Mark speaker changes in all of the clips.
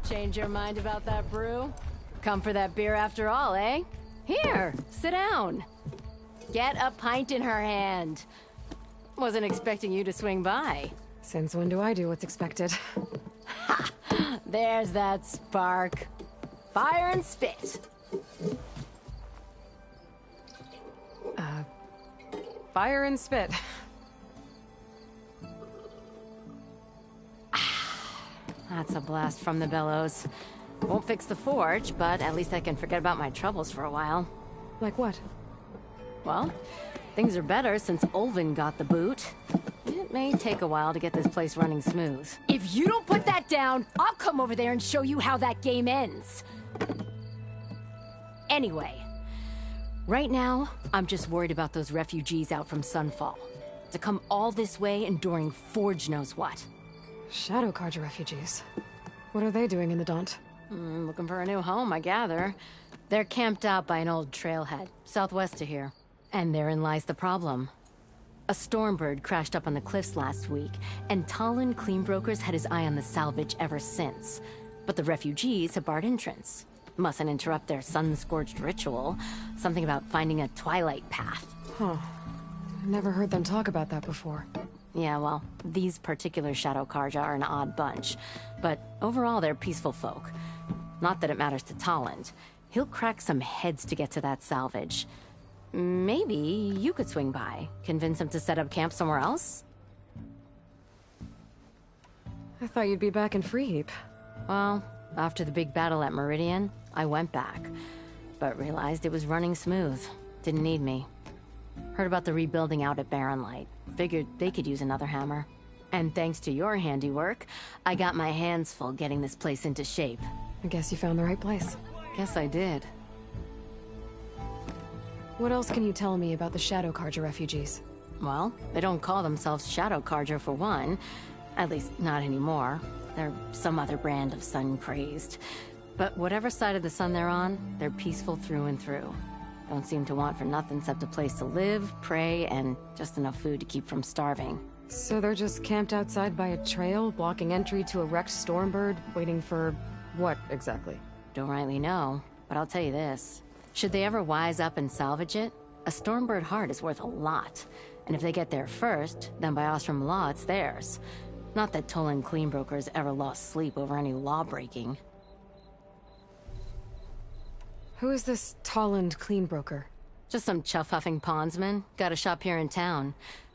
Speaker 1: Change your mind about that brew? Come for that beer after all, eh? Here, sit down. Get a pint in her hand. Wasn't expecting you to swing by.
Speaker 2: Since when do I do what's expected?
Speaker 1: Ha! There's that spark. Fire and spit.
Speaker 2: Fire and spit.
Speaker 1: That's a blast from the bellows. Won't fix the forge, but at least I can forget about my troubles for a while.
Speaker 2: Like what?
Speaker 1: Well, things are better since Ulvin got the boot. It may take a while to get this place running smooth. If you don't put that down, I'll come over there and show you how that game ends. Anyway, right now, I'm just worried about those refugees out from Sunfall. To come all this way enduring Forge knows what.
Speaker 2: Shadow Carja refugees. What are they doing in the Daunt?
Speaker 1: Looking for a new home, I gather. They're camped out by an old trailhead, southwest of here. And therein lies the problem. A Stormbird crashed up on the cliffs last week, and Talon Cleanbrokers had his eye on the salvage ever since. But the refugees have barred entrance. Mustn't interrupt their sun-scorched ritual. Something about finding a twilight path.
Speaker 2: Huh. Never heard them talk about that before.
Speaker 1: Yeah, well, these particular Shadow Carja are an odd bunch. But overall, they're peaceful folk. Not that it matters to Talon. He'll crack some heads to get to that salvage. Maybe you could swing by, convince him to set up camp somewhere else?
Speaker 2: I thought you'd be back in Freeheap.
Speaker 1: Well, after the big battle at Meridian, I went back. But realized it was running smooth. Didn't need me. Heard about the rebuilding out at Barren Light. Figured they could use another hammer. And thanks to your handiwork, I got my hands full getting this place into shape.
Speaker 2: I guess you found the right place.
Speaker 1: Guess I did.
Speaker 2: What else can you tell me about the Shadow Carja refugees?
Speaker 1: Well, they don't call themselves Shadow Carja for one. At least, not anymore. They're some other brand of sun-crazed. But whatever side of the sun they're on, they're peaceful through and through. Don't seem to want for nothing except a place to live, pray, and just enough food to keep from starving.
Speaker 2: So they're just camped outside by a trail, blocking entry to a wrecked Stormbird, waiting for... what, exactly?
Speaker 1: Don't rightly know, but I'll tell you this. Should they ever wise up and salvage it, a Stormbird heart is worth a lot. And if they get there first, then by Ostrom law, it's theirs. Not that Tolan Cleanbrokers ever lost sleep over any law-breaking.
Speaker 2: Who is this Talland Cleanbroker?
Speaker 1: Just some chuff-huffing pondsman. Got a shop here in town.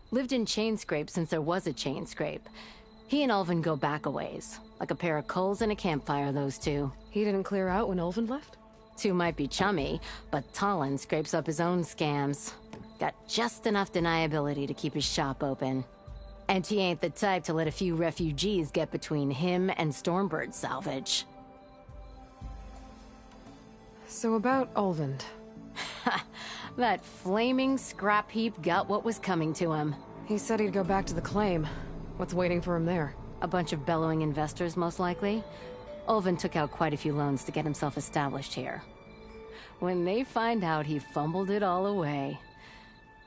Speaker 1: Lived in Chainscrape since there was a Chainscrape. He and Ulvin go back a ways. Like a pair of coals and a campfire, those two.
Speaker 2: He didn't clear out when Ulvin left?
Speaker 1: Two might be chummy, but Talon scrapes up his own scams. Got just enough deniability to keep his shop open. And he ain't the type to let a few refugees get between him and Stormbird salvage.
Speaker 2: So about Ulvund.
Speaker 1: That flaming scrap heap got what was coming to him.
Speaker 2: He said he'd go back to the claim. What's waiting for him there?
Speaker 1: A bunch of bellowing investors, most likely. Ulvund took out quite a few loans to get himself established here. When they find out he fumbled it all away,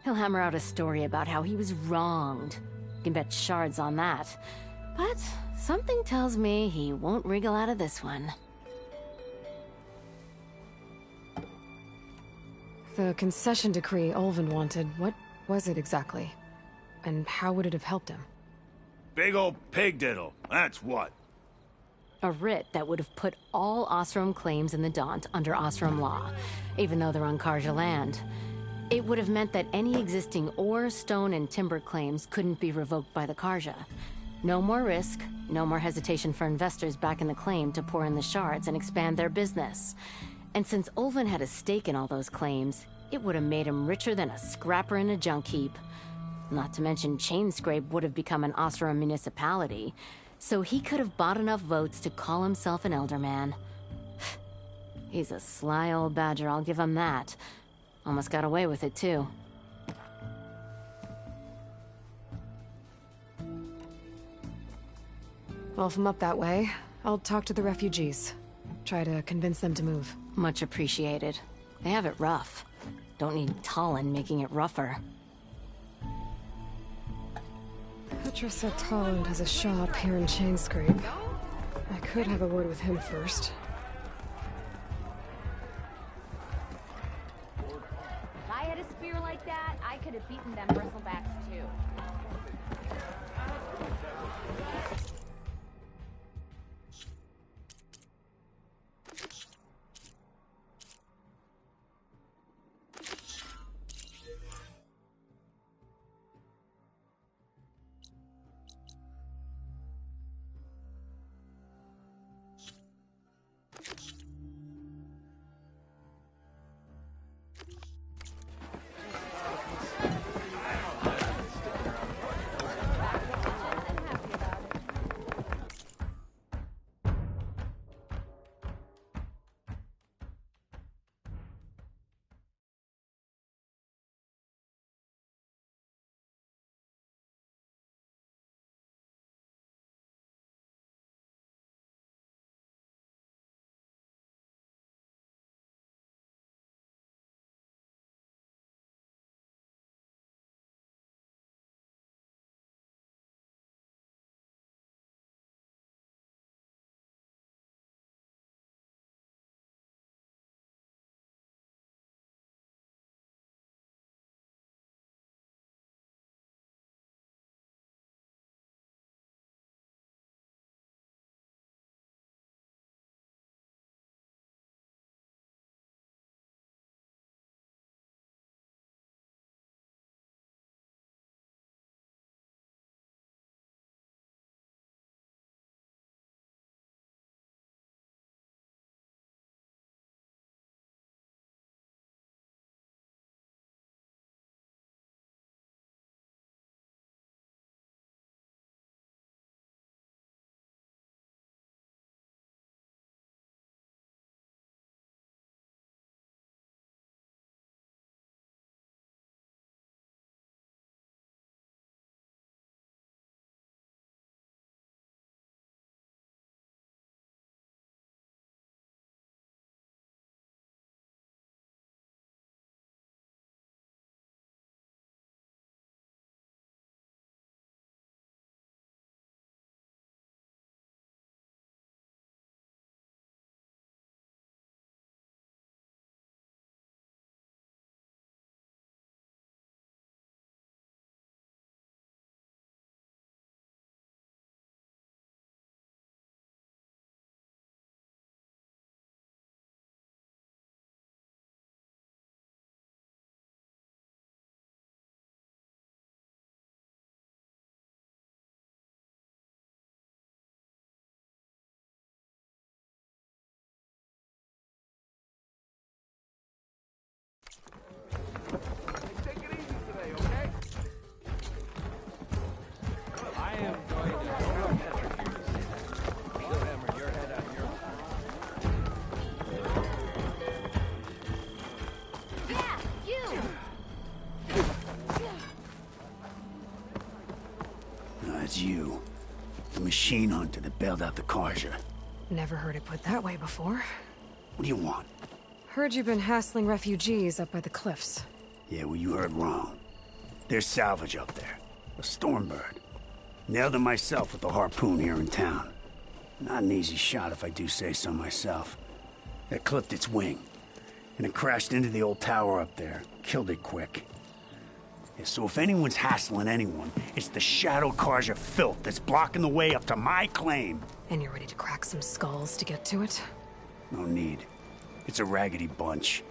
Speaker 1: he'll hammer out a story about how he was wronged. You can bet shards on that. But something tells me he won't wriggle out of this one.
Speaker 2: The concession decree Ulvund wanted, what was it exactly? And how would it have helped him?
Speaker 3: Big old pig diddle, that's what.
Speaker 1: A writ that would have put all Osram claims in the Daunt under Osram law, even though they're on Karja land. It would have meant that any existing ore, stone, and timber claims couldn't be revoked by the Karja. No more risk, no more hesitation for investors back in the claim to pour in the shards and expand their business. And since Ulvund had a stake in all those claims, it would have made him richer than a scrapper in a junk heap. Not to mention Chainscrape would have become an Osram municipality, so he could have bought enough votes to call himself an Elderman. He's a sly old badger, I'll give him that. Almost got away with it, too.
Speaker 2: Well, if I'm up that way, I'll talk to the refugees. Try to convince them to move.
Speaker 1: Much appreciated. They have it rough. Don't need Talon making it rougher.
Speaker 2: Petra said Talon has a shop here in Chainscrape. I could have a word with him first.
Speaker 4: If I had a spear like that, I could have beaten them bristlebacks too. Yeah, you!
Speaker 5: No, it's you. The machine hunter that bailed out the Karja.
Speaker 2: Never heard it put that way before.
Speaker 5: What do you want?
Speaker 2: Heard you've been hassling refugees up by the cliffs.
Speaker 5: Yeah, well, you heard wrong. There's salvage up there. A Stormbird. Nailed him myself with the harpoon here in town. Not an easy shot if I do say so myself. That clipped its wing. And it crashed into the old tower up there. Killed it quick. Yeah, so if anyone's hassling anyone, it's the Shadow Karja filth that's blocking the way up to my claim.
Speaker 2: And you're ready to crack some skulls to get to it?
Speaker 5: No need. It's a raggedy bunch.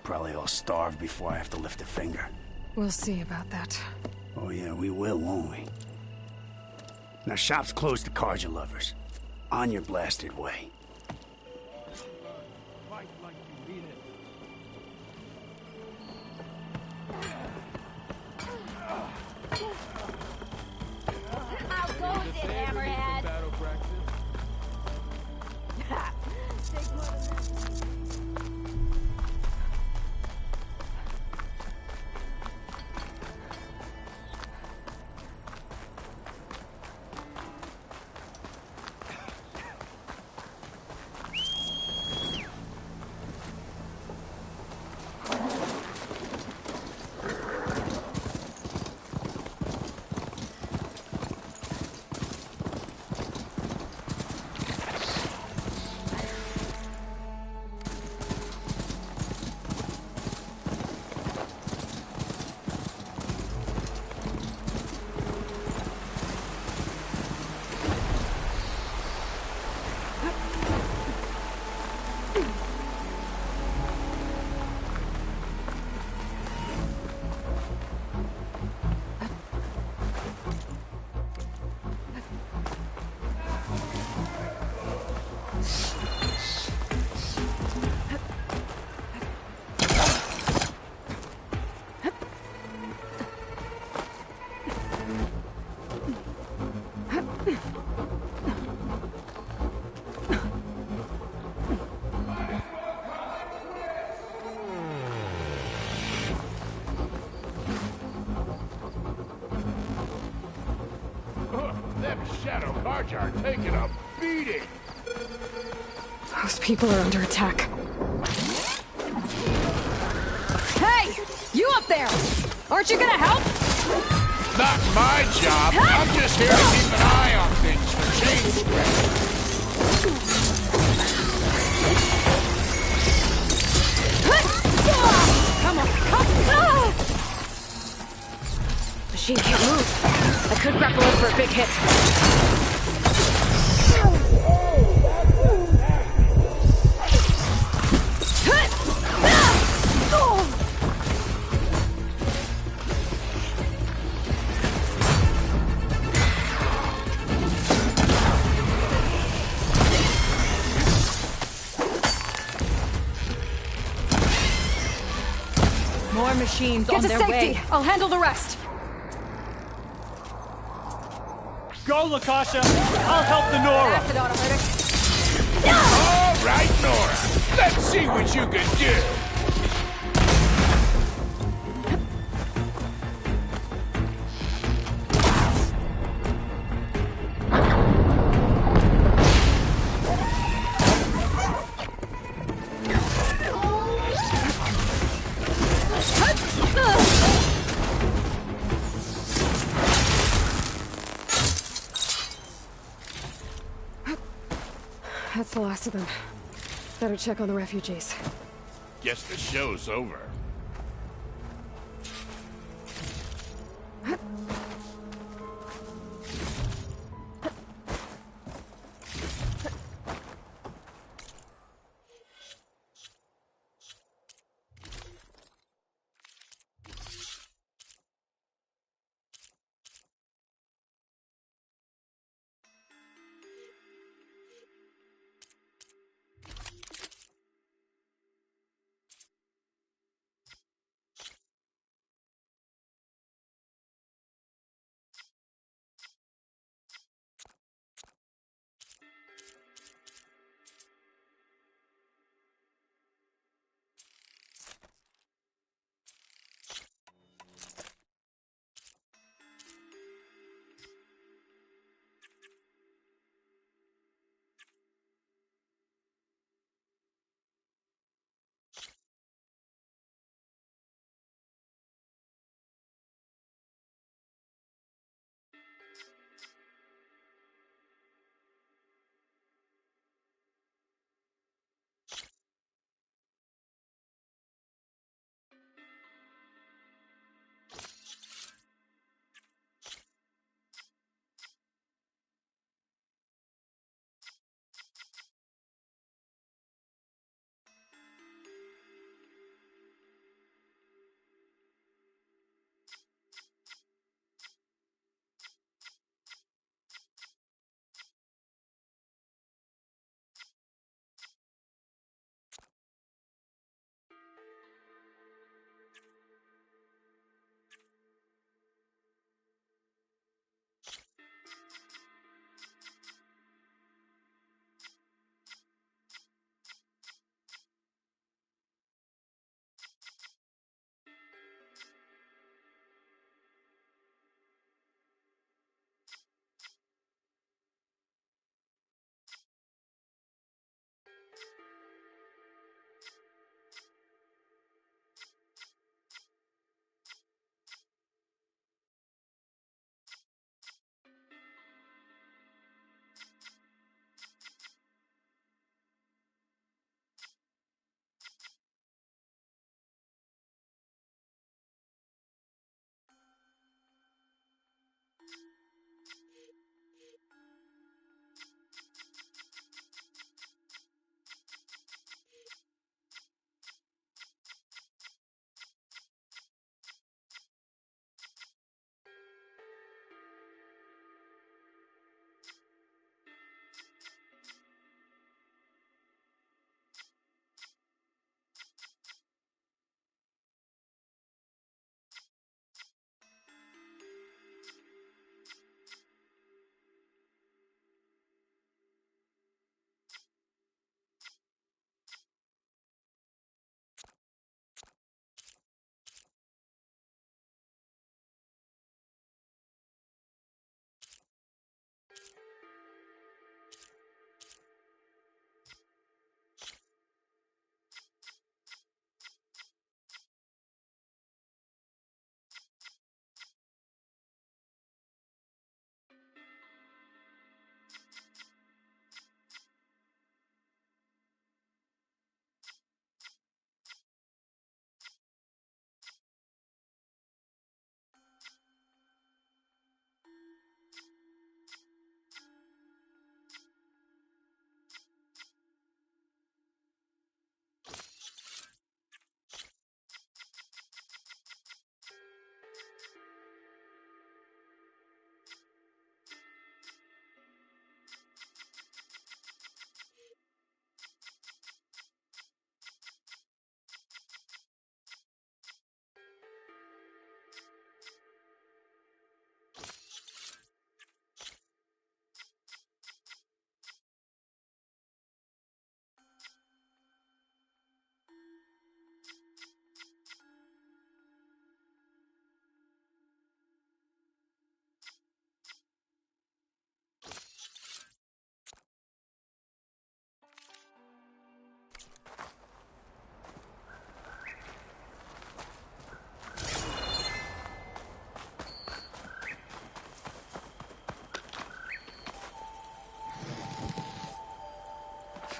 Speaker 5: Probably all starved before I have to lift a finger.
Speaker 2: We'll see about that.
Speaker 5: Oh yeah, we will, won't we? Now shop's closed to Karja lovers. On your blasted way.
Speaker 4: How goes it, Hammerhead? Take one of them.
Speaker 3: Them Shadow Karja are taking a beating.
Speaker 2: Those people are under attack. Hey! You up there! Aren't you gonna help?
Speaker 3: Not my job. I'm just here to keep an eye on things for change spread.
Speaker 2: Come on, come on! Machine can't move. I could grapple it for a big hit.
Speaker 1: More machines
Speaker 2: Get
Speaker 1: on
Speaker 2: to
Speaker 1: their
Speaker 2: safety!
Speaker 1: way.
Speaker 2: I'll handle the rest!
Speaker 6: Go, Lakasha! I'll help the Nora!
Speaker 2: Acid ought to hurt it.
Speaker 3: All right, Nora. Let's see what you can do.
Speaker 2: That's the last of them. Better check on the refugees.
Speaker 3: Guess the show's over.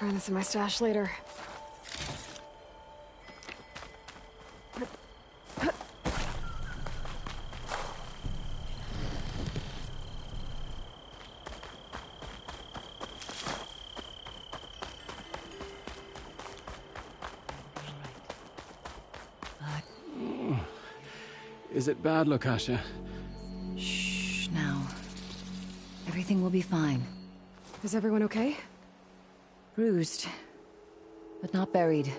Speaker 2: find this in my stash later.
Speaker 7: Is it bad, Lukasha?
Speaker 8: Shh, now. Everything will be fine.
Speaker 2: Is everyone okay?
Speaker 8: Bruised, but not buried.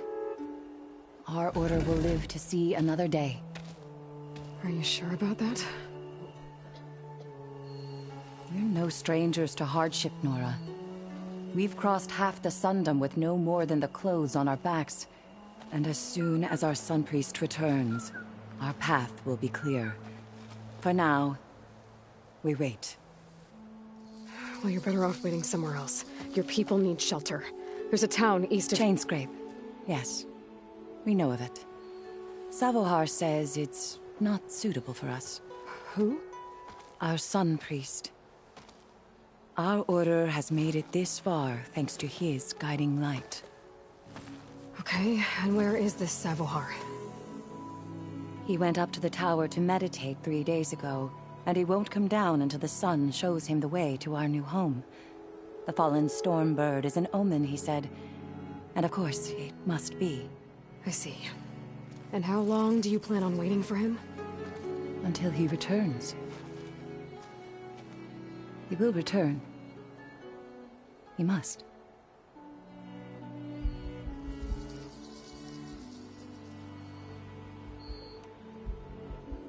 Speaker 8: Our order will live to see another day.
Speaker 2: Are you sure about that?
Speaker 8: We're no strangers to hardship, Nora. We've crossed half the Sundom with no more than the clothes on our backs. And as soon as our Sun Priest returns, our path will be clear. For now, we wait.
Speaker 2: Well, you're better off waiting somewhere else. Your people need shelter. There's a town east of...
Speaker 8: Chainscrape. Yes. We know of it. Savohar says it's not suitable for us.
Speaker 2: Who?
Speaker 8: Our Sun Priest. Our order has made it this far thanks to his guiding light.
Speaker 2: Okay, and where is this Savohar?
Speaker 8: He went up to the tower to meditate 3 days ago, and he won't come down until the sun shows him the way to our new home. The fallen Stormbird is an omen, he said. And of course, it must be.
Speaker 2: I see. And how long do you plan on waiting for him?
Speaker 8: Until he returns. He will return. He must.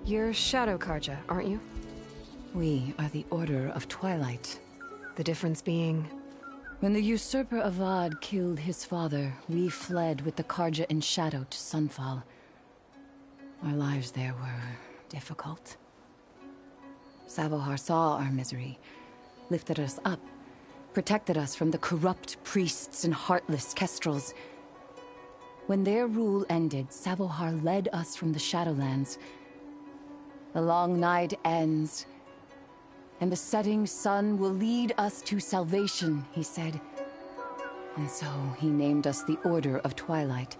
Speaker 2: You're Shadow Carja, aren't you?
Speaker 8: We are the Order of Twilight.
Speaker 2: The difference being...
Speaker 8: When the usurper Avad killed his father, we fled with the Carja in shadow to Sunfall. Our lives there were difficult. Savohar saw our misery, lifted us up, protected us from the corrupt priests and heartless kestrels. When their rule ended, Savohar led us from the Shadowlands. The long night ends, and the setting sun will lead us to salvation, he said. And so he named us the Order of Twilight.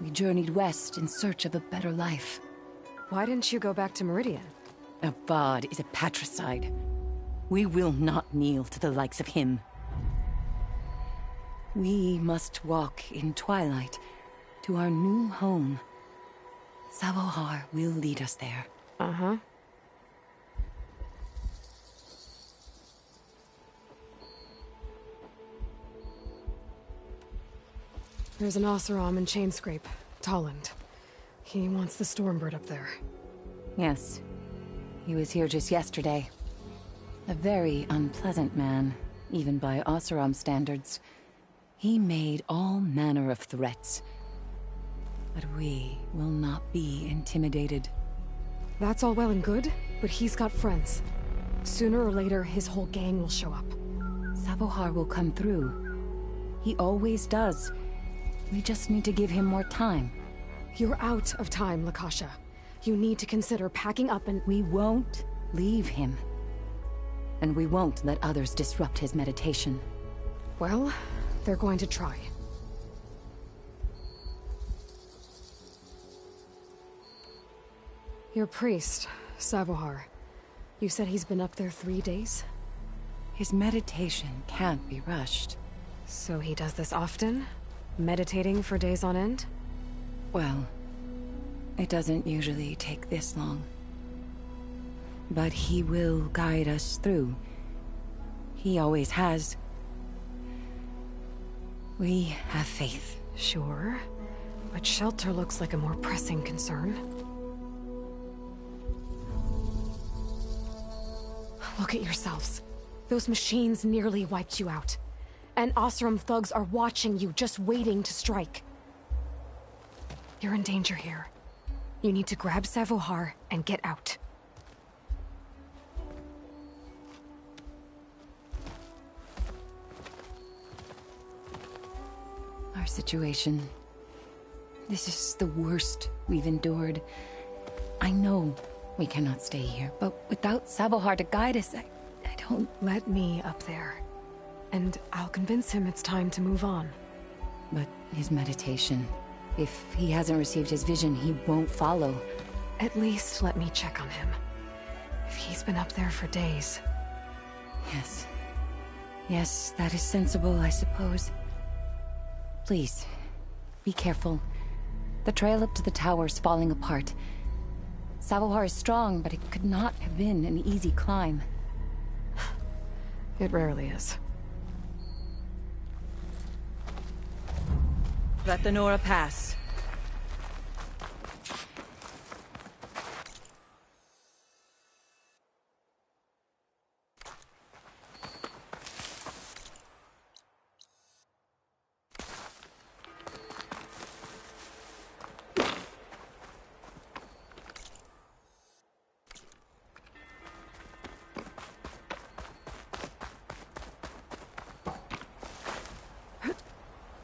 Speaker 8: We journeyed west in search of a better life.
Speaker 2: Why didn't you go back to Meridian?
Speaker 8: Avad is a patricide. We will not kneel to the likes of him. We must walk in Twilight to our new home. Savohar will lead us there.
Speaker 2: Uh-huh. There's an Oseram in Chainscrape, Tolland. He wants the Stormbird up there.
Speaker 8: Yes. He was here just yesterday. A very unpleasant man, even by Oseram standards. He made all manner of threats. But we will not be intimidated.
Speaker 2: That's all well and good, but he's got friends. Sooner or later, his whole gang will show up.
Speaker 8: Savohar will come through. He always does. We just need to give him more time.
Speaker 2: You're out of time, Lakasha. You need to consider packing up and...
Speaker 8: We won't leave him. And we won't let others disrupt his meditation.
Speaker 2: Well, they're going to try. Your priest, Savohar. You said he's been up there 3 days?
Speaker 8: His meditation can't be rushed.
Speaker 2: So he does this often? Meditating for days on end?
Speaker 8: Well, it doesn't usually take this long. But he will guide us through. He always has. We have faith.
Speaker 2: Sure. But shelter looks like a more pressing concern. Look at yourselves. Those machines nearly wiped you out. And Oseram thugs are watching you, just waiting to strike. You're in danger here. You need to grab Savohar and get out.
Speaker 8: Our situation. This is the worst we've endured. I know we cannot stay here, but without Savohar to guide us, I don't...
Speaker 2: Let me up there. and I'll convince him it's time to move on.
Speaker 8: But his meditation... If he hasn't received his vision, he won't follow.
Speaker 2: At least let me check on him. If he's been up there for days.
Speaker 8: Yes. Yes, that is sensible, I suppose. Please, be careful. The trail up to the tower's falling apart. Savohar is strong, but it could not have been an easy climb.
Speaker 2: It rarely is.
Speaker 9: Let the Nora pass.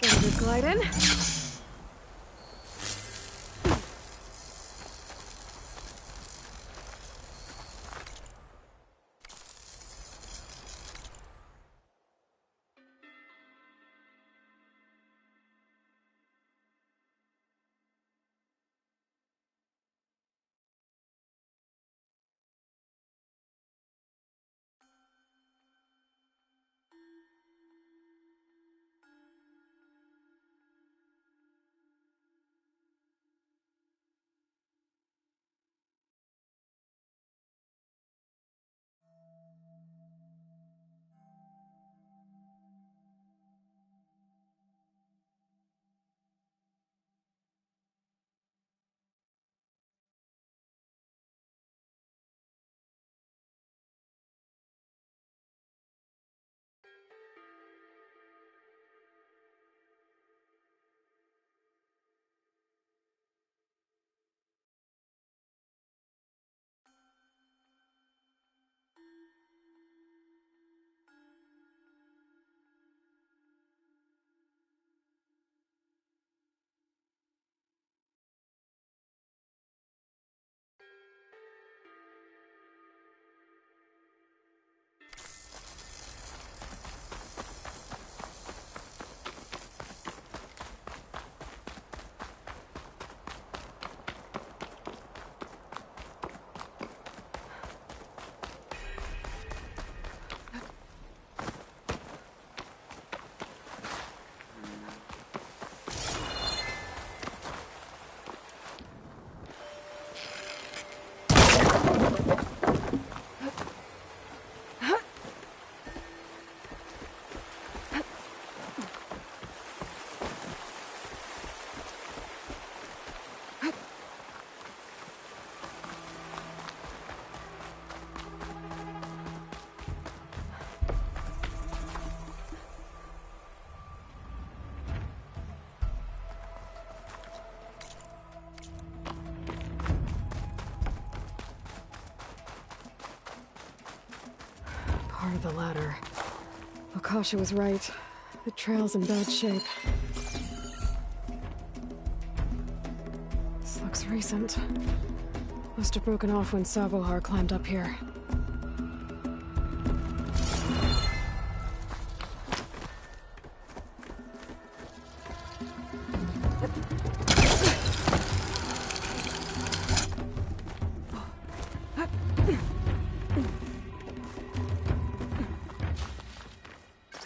Speaker 2: Get a good glide in. Part of the ladder. Okasha was right. The trail's in bad shape. This looks recent. Must have broken off when Savohar climbed up here.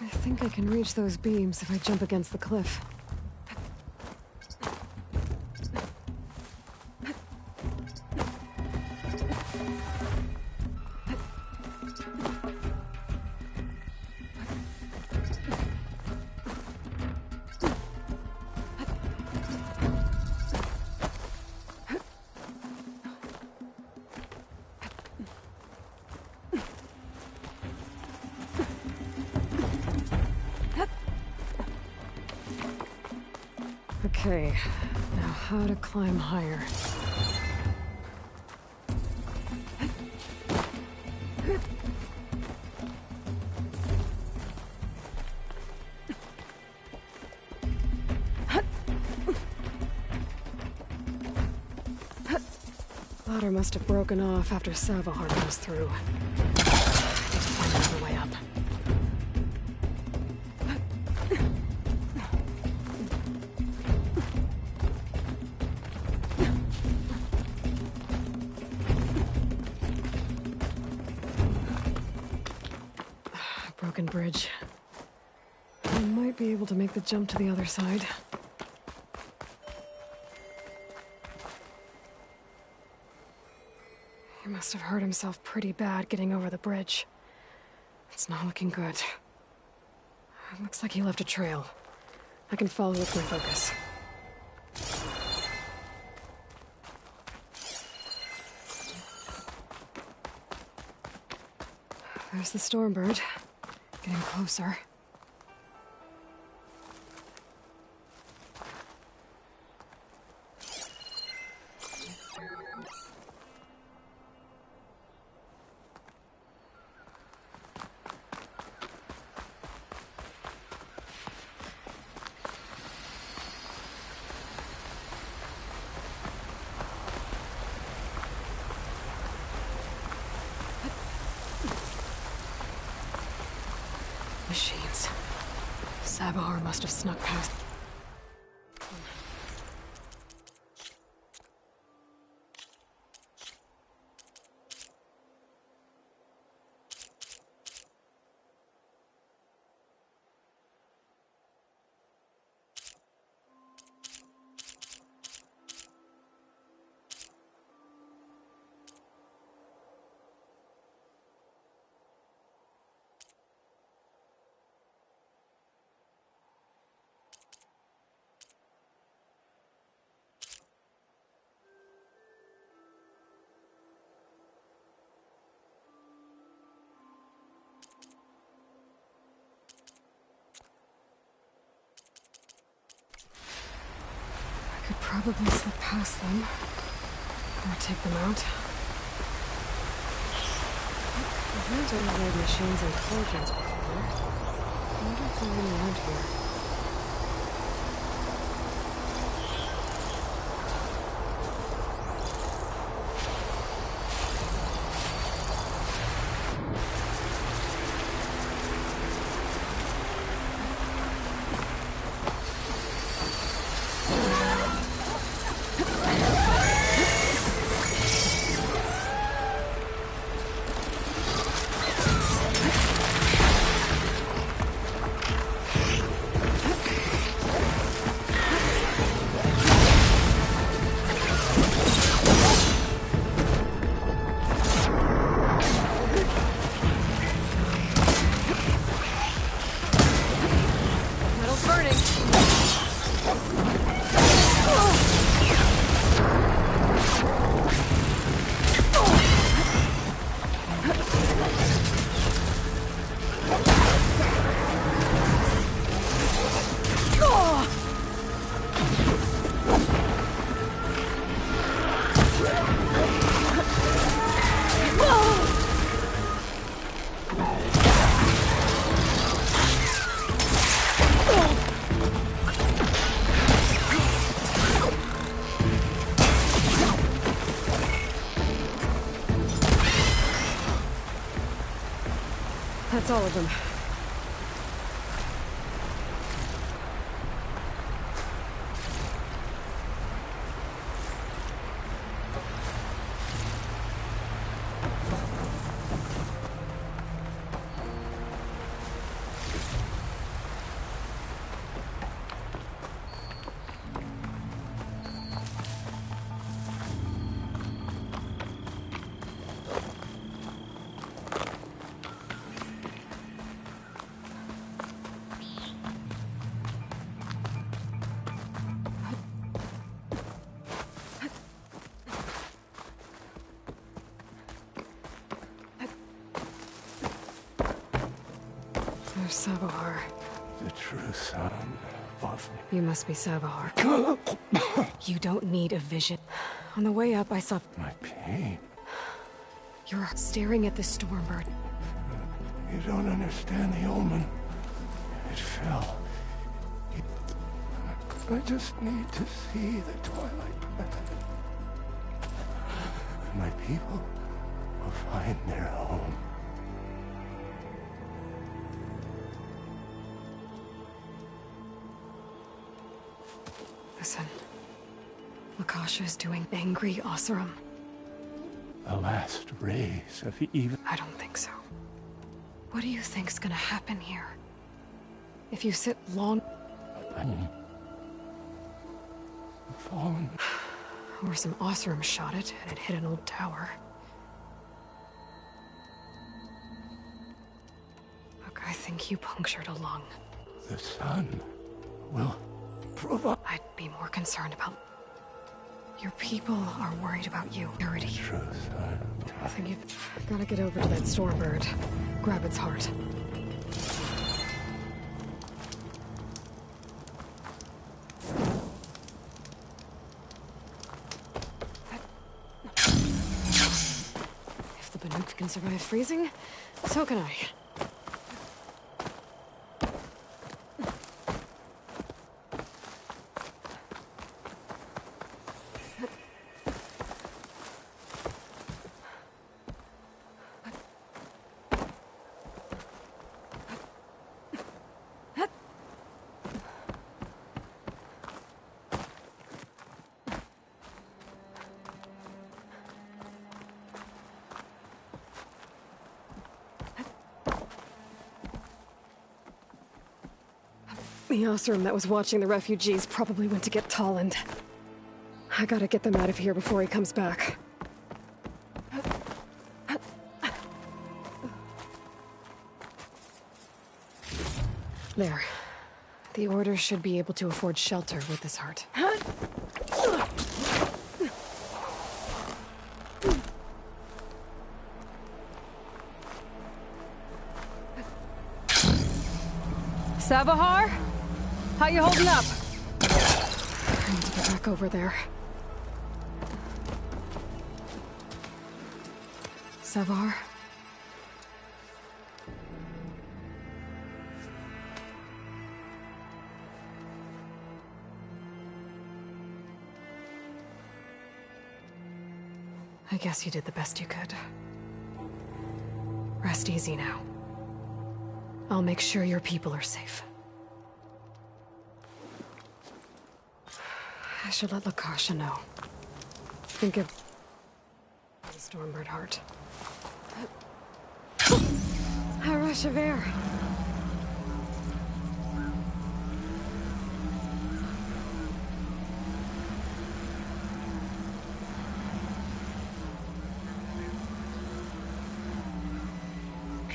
Speaker 2: I think I can reach those beams if I jump against the cliff. Okay, now how to climb higher. Ladder must have broken off after Savohar goes through. Need to find another way up. broken bridge. I might be able to make the jump to the other side. He must have hurt himself pretty bad getting over the bridge. It's not looking good. It looks like he left a trail. I can follow with my focus. There's the Stormbird. Getting closer. Machines. Sabahar must have snuck past. Probably slip past them. Or take them out. I've heard of override machines and cauldrons before. I wonder if they're really around here. That's all of them. There's Sabahar.
Speaker 3: The true son of me.
Speaker 2: You must be Sabahar. You don't need a vision. On the way up, I saw...
Speaker 3: My pain.
Speaker 2: You're staring at the Stormbird.
Speaker 3: You don't understand the omen. It fell. I just need to see the twilight planet. My people will find their home.
Speaker 2: Listen. Lakasha is doing angry Oseram.
Speaker 3: The last rays of evil.
Speaker 2: I don't think so. What do you think's gonna happen here? If you sit long...
Speaker 3: Fallen.
Speaker 2: Or some Oseram shot it, and it hit an old tower. Look, I think you punctured a lung.
Speaker 3: The sun will provide.
Speaker 2: I'd be more concerned about... Your people are worried about you. Purity.
Speaker 3: Truth.
Speaker 2: I think you've gotta get over to that Stormbird. Grab its heart. If the Banuk can survive freezing, so can I. The Oseram that was watching the refugees probably went to get Tolland. I gotta get them out of here before he comes back. There. The Order should be able to afford shelter with this heart. Savahar? How you holding up? I need to get back over there. Savahar? I guess you did the best you could. Rest easy now. I'll make sure your people are safe. I should let Lakasha know. Think of the Stormbird heart. A rush of air.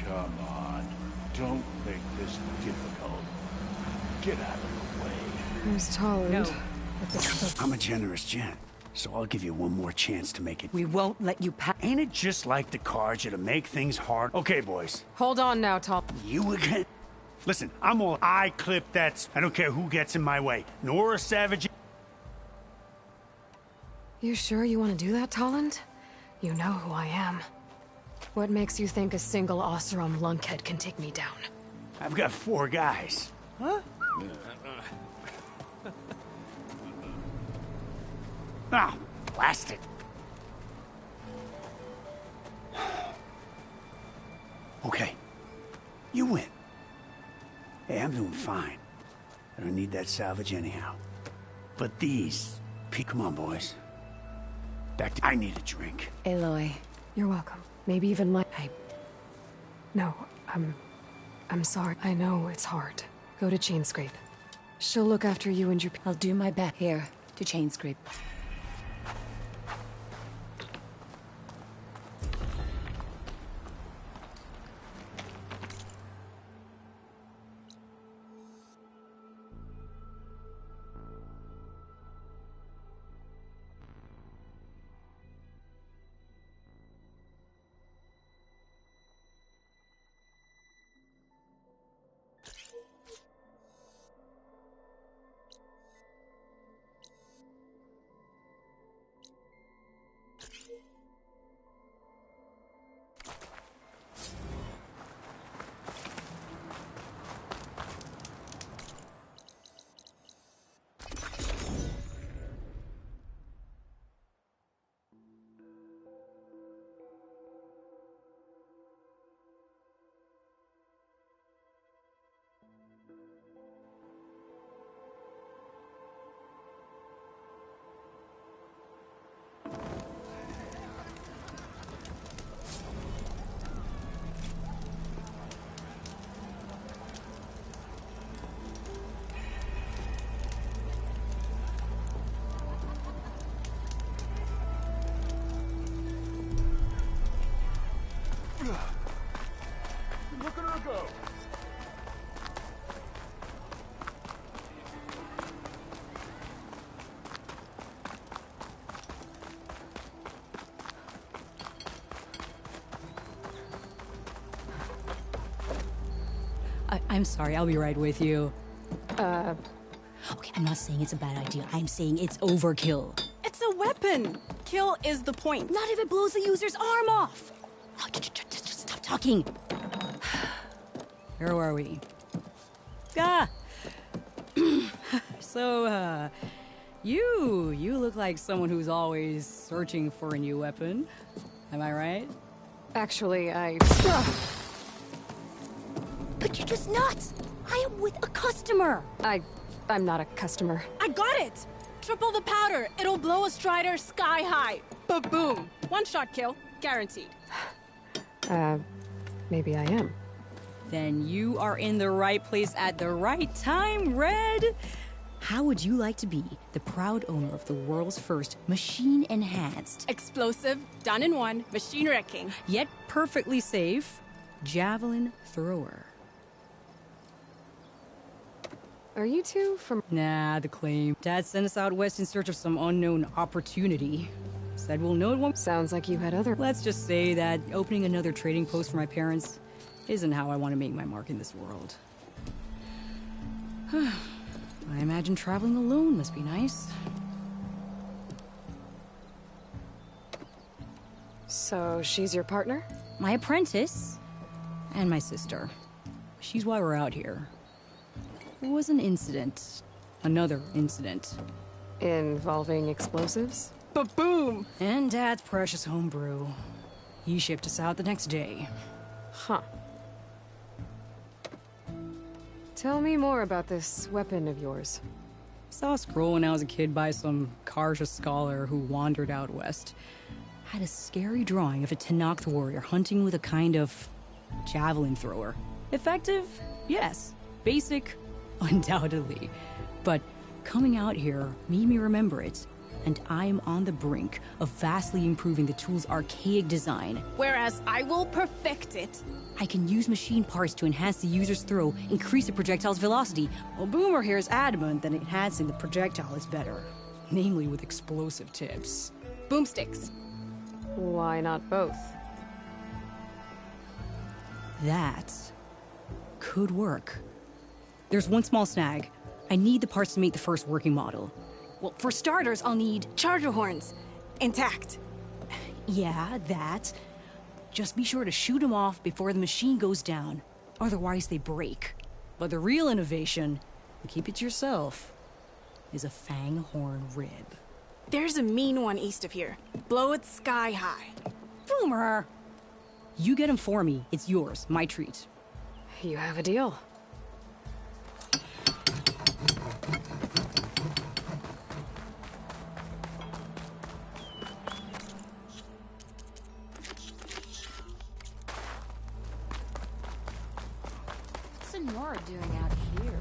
Speaker 3: Come on. Don't make this difficult. Get out of the way.
Speaker 2: There's Tolland.
Speaker 8: No.
Speaker 2: But this
Speaker 5: I'm a generous gent, so I'll give you one more chance to make it.
Speaker 8: We won't let you pass.
Speaker 5: Ain't it just like the Carja to make things hard? Okay, boys.
Speaker 2: Hold on now, Tol.
Speaker 5: You again? Listen, I'm all I clip that's... I don't care who gets in my way. Nora Savage...
Speaker 2: You sure you want to do that, Tolland? You know who I am. What makes you think a single Oseram lunkhead can take me down?
Speaker 5: I've got 4 guys. Huh? Ah, blast it. Okay. You win. Hey, I'm doing fine. I don't need that salvage anyhow. But these... Come on, boys. Back to... I need a drink.
Speaker 8: Aloy.
Speaker 2: You're welcome. Maybe even like... No, I'm sorry. I know it's hard. Go to Chainscrape. She'll look after you and your...
Speaker 8: I'll do my best. Here, to Chainscrape.
Speaker 9: I'm sorry, I'll be right with you.
Speaker 10: Okay, I'm not saying it's a bad idea. I'm saying it's overkill.
Speaker 11: It's a weapon. Kill is the point.
Speaker 10: Not if it blows the user's arm off. Oh, just stop talking.
Speaker 9: Where are we? So, you look like someone who's always searching for a new weapon. Am I right?
Speaker 2: Actually,
Speaker 10: But you're just nuts. I am with a customer.
Speaker 2: I'm not a customer.
Speaker 11: I got it. Triple the powder. It'll blow a Strider sky high. Ba-boom. One shot kill. Guaranteed.
Speaker 2: Maybe I am.
Speaker 9: Then you are in the right place at the right time, Red.
Speaker 10: How would you like to be the proud owner of the world's first machine-enhanced,
Speaker 11: Explosive, done in one, machine wrecking.
Speaker 9: Yet perfectly safe, javelin thrower?
Speaker 2: Are you two from...
Speaker 9: Nah, the claim. Dad sent us out west in search of some unknown opportunity. Said we'll know it won't...
Speaker 2: Sounds like you had other...
Speaker 9: Let's just say that opening another trading post for my parents isn't how I want to make my mark in this world. I imagine traveling alone must be nice.
Speaker 2: So, she's your partner?
Speaker 9: My apprentice and my sister. She's why we're out here. There was an incident. Another incident.
Speaker 2: Involving explosives?
Speaker 11: Ba-boom!
Speaker 9: And Dad's precious homebrew. He shipped us out the next day.
Speaker 2: Huh. Tell me more about this weapon of yours.
Speaker 9: Saw a scroll when I was a kid by some Karja scholar who wandered out west. Had a scary drawing of a Tenakth warrior hunting with a kind of javelin thrower. Effective? Yes. Basic? Undoubtedly. But coming out here made me remember it, and I am on the brink of vastly improving the tool's archaic design.
Speaker 11: Whereas I will perfect it.
Speaker 10: I can use machine parts to enhance the user's throw, increase the projectile's velocity.
Speaker 9: Well, Boomer here is adamant that enhancing the projectile is better. Namely with explosive tips.
Speaker 11: Boomsticks.
Speaker 2: Why not both?
Speaker 9: That could work. There's one small snag. I need the parts to make the first working model.
Speaker 11: Well, for starters, I'll need charger horns. Intact.
Speaker 10: Yeah, that. Just be sure to shoot them off before the machine goes down. Otherwise, they break.
Speaker 9: But the real innovation, and keep it to yourself, is a fang horn rib.
Speaker 11: There's a mean one east of here. Blow it sky high.
Speaker 9: Boomer! You get him for me. It's yours. My treat.
Speaker 2: You have a deal.
Speaker 8: What's Sonora doing out here?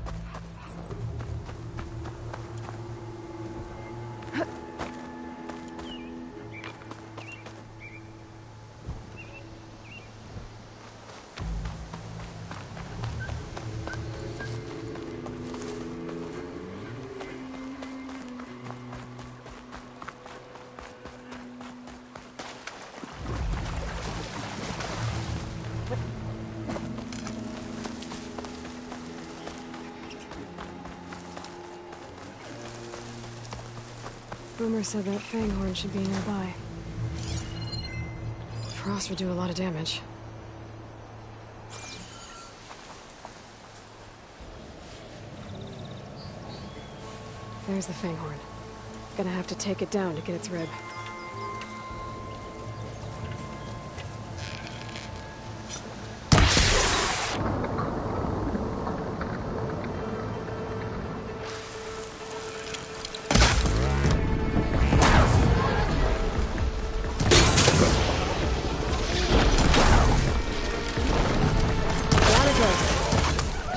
Speaker 2: Boomer said that Fanghorn should be nearby. Frost would do a lot of damage. There's the Fanghorn. Gonna have to take it down to get its rib.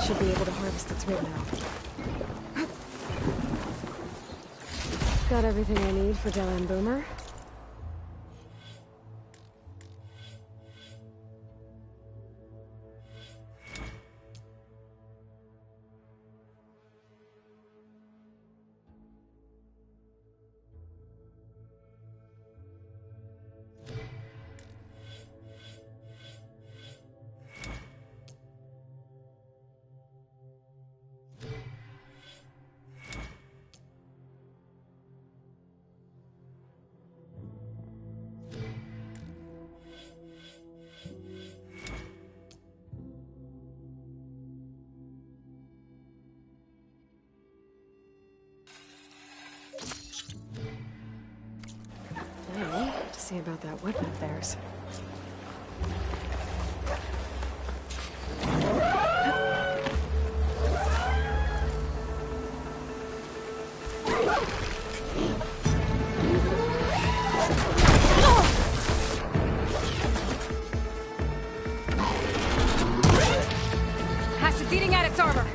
Speaker 2: Should be able to harvest its rib now. Got everything I need for Della and Boomer. see about that weapon of theirs.
Speaker 11: Hash is eating at its armor.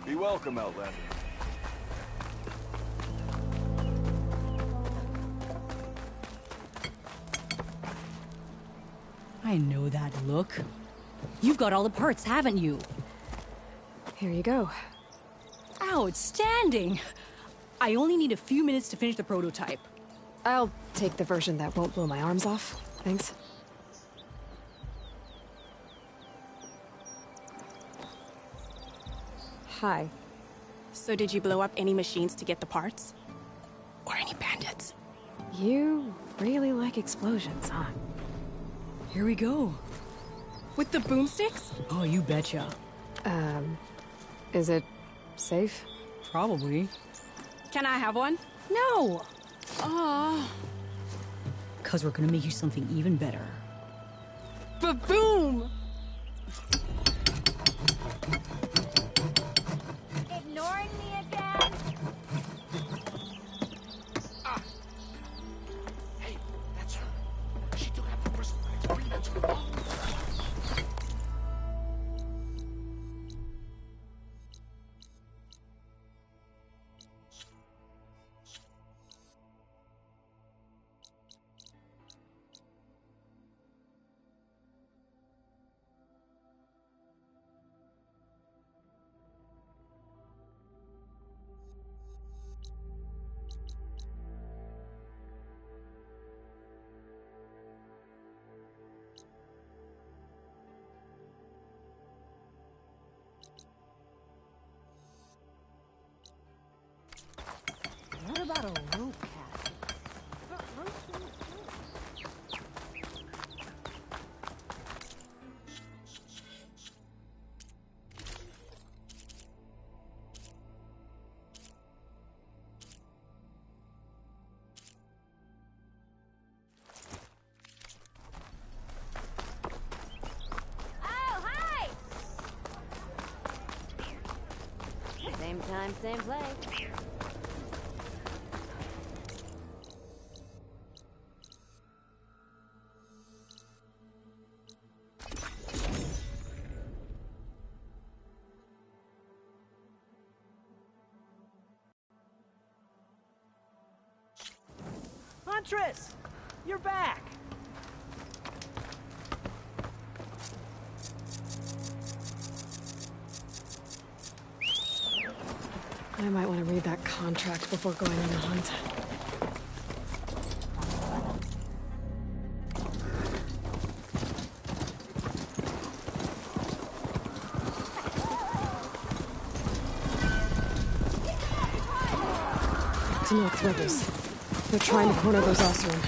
Speaker 12: Be welcome, Outlander.
Speaker 9: I know that look. You've got all the parts, haven't you?
Speaker 2: Here you go.
Speaker 9: Outstanding! I only need a few minutes to finish the prototype.
Speaker 2: I'll take the version that won't blow my arms off. Thanks. Hi.
Speaker 11: So did you blow up any machines to get the parts? Or any bandits?
Speaker 2: You really like explosions, huh?
Speaker 9: Here we go.
Speaker 11: With the boomsticks?
Speaker 9: Oh, you betcha.
Speaker 2: Is it safe?
Speaker 9: Probably.
Speaker 11: Can I have one?
Speaker 9: No!
Speaker 11: Oh.
Speaker 9: 'Cause we're gonna make you something even better.
Speaker 11: Ba-boom!
Speaker 4: Ignoring me again?
Speaker 3: Hey, that's her. She took out the bristle bags. Bring them to the wall.
Speaker 10: What about a rope cat?
Speaker 4: Oh, hi! Same time, same place.
Speaker 6: Huntress! You're back!
Speaker 2: I might want to read that contract before going on the hunt. Tanoch's rebels. They're trying to corner those Oseram.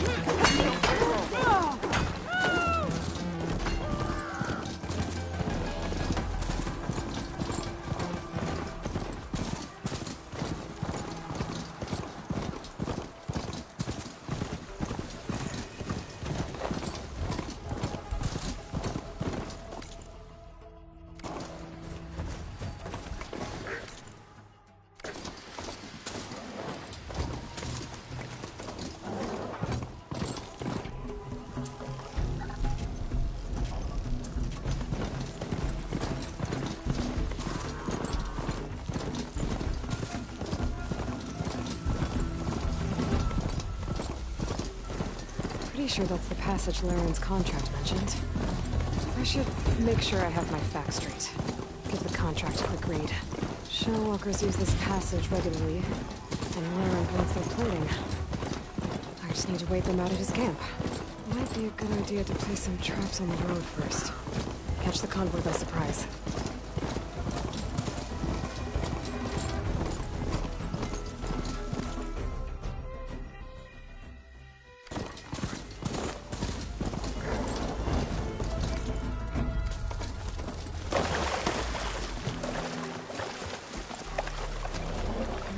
Speaker 2: Pretty sure that's the passage Laren's contract mentioned. I should make sure I have my facts straight. Give the contract a quick read. Shell walkers use this passage regularly, and Laren wants their plating. I just need to wait them out at his camp. Might be a good idea to place some traps on the road first. Catch the convoy by surprise.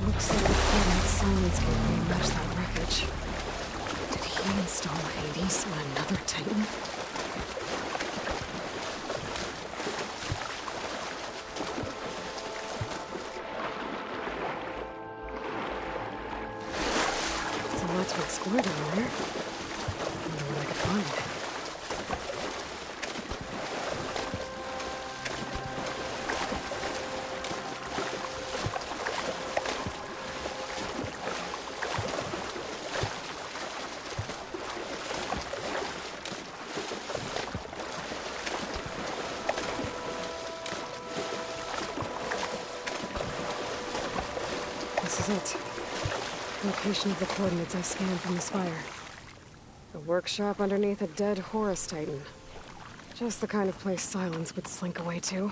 Speaker 2: Looks like the Coordinate Silence Gateway matched that wreckage. Did he install Hades on another Titan? There's a lot to explore down there. Wonder what I could find. This is it. Location of the coordinates I scanned from the spire. A workshop underneath a dead Horus Titan. Just the kind of place Silence would slink away to.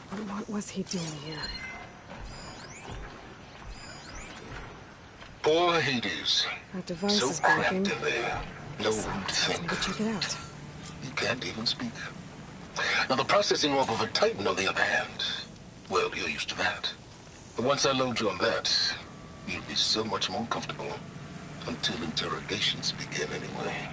Speaker 2: But what was he doing here?
Speaker 13: Poor Hades.
Speaker 2: That device
Speaker 13: So
Speaker 2: is breaking.
Speaker 13: cramped in there. No one to think.
Speaker 2: Let's check it out.
Speaker 13: You can't even speak. Now the processing orb of a Titan, on the other hand, well, you're used to that. But once I load you on that, you'll be so much more comfortable. Until interrogations begin, anyway.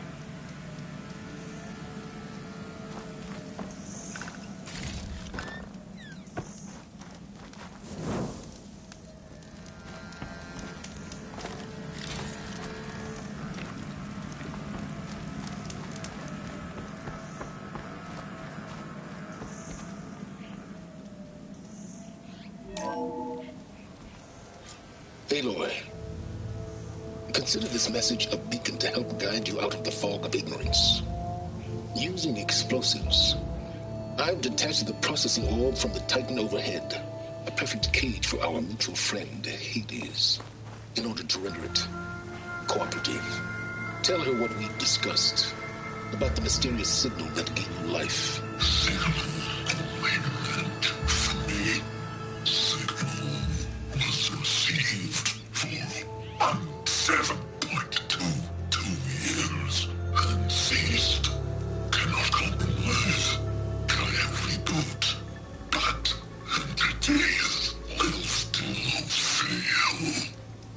Speaker 13: Aloy, consider this message a beacon to help guide you out of the fog of ignorance. Using explosives, I've detached the processing orb from the Titan overhead, a perfect cage for our mutual friend, Hades, in order to render it cooperative. Tell her what we discussed about the mysterious signal that gave you life.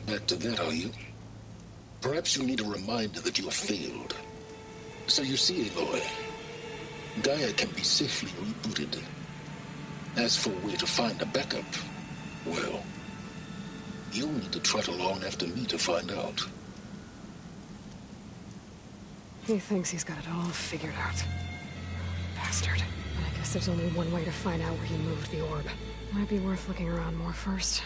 Speaker 13: Back to that, are you? Perhaps you need a reminder that you have failed. So you see, Aloy, Gaia can be safely rebooted. As for where to find a backup, well, you'll need to trot along after me to find out.
Speaker 2: He thinks he's got it all figured out. Bastard. I guess there's only one way to find out where he moved the orb. Might be worth looking around more first.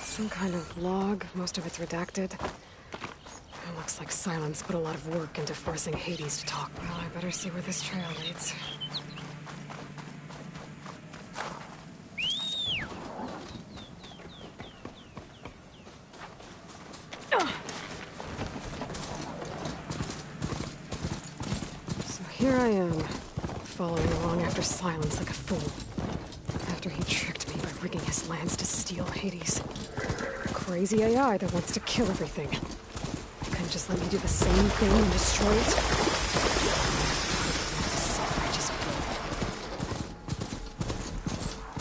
Speaker 2: Some kind of log, most of it's redacted. It looks like Silence put a lot of work into forcing Hades to talk. Well, I better see where this trail leads. here I am, following along after Silence like a fool. After he tricked me by rigging his lands to steal Hades. Crazy AI that wants to kill everything. Couldn't just let me do the same thing and destroy it?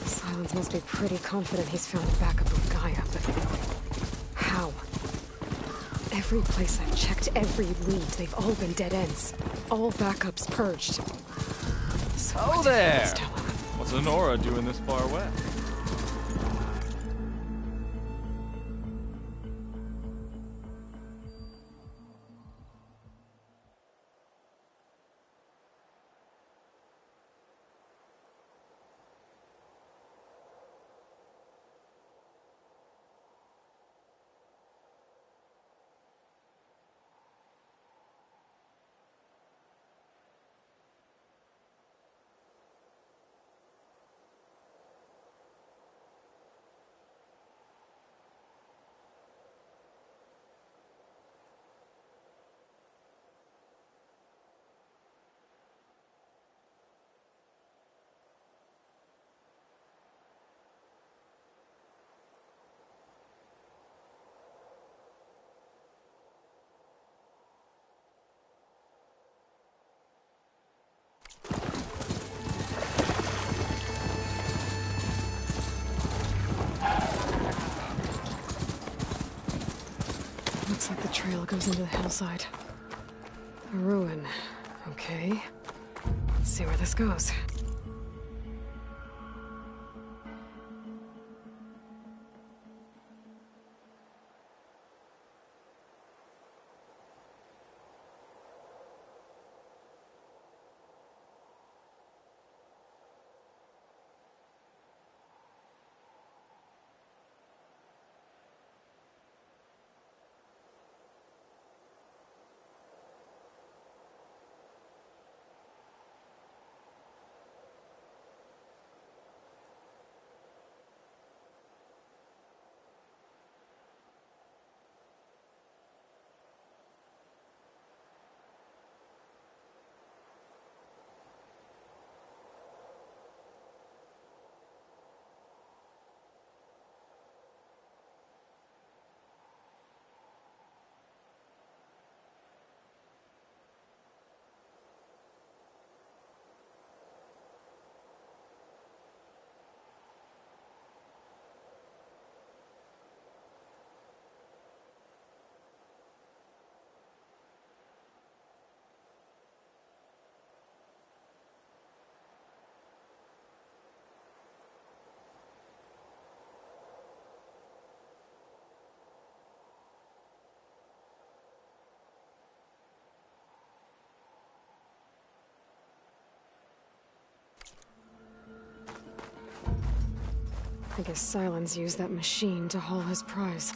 Speaker 2: Silence must be pretty confident he's found a backup of Gaia, but how? Every place I've checked, every lead, they've all been dead ends. All backups purged. So
Speaker 14: oh there! What's Honora doing this far away?
Speaker 2: Looks like the trail goes into the hillside. A ruin. Okay. Let's see where this goes. I guess Silence used that machine to haul his prize.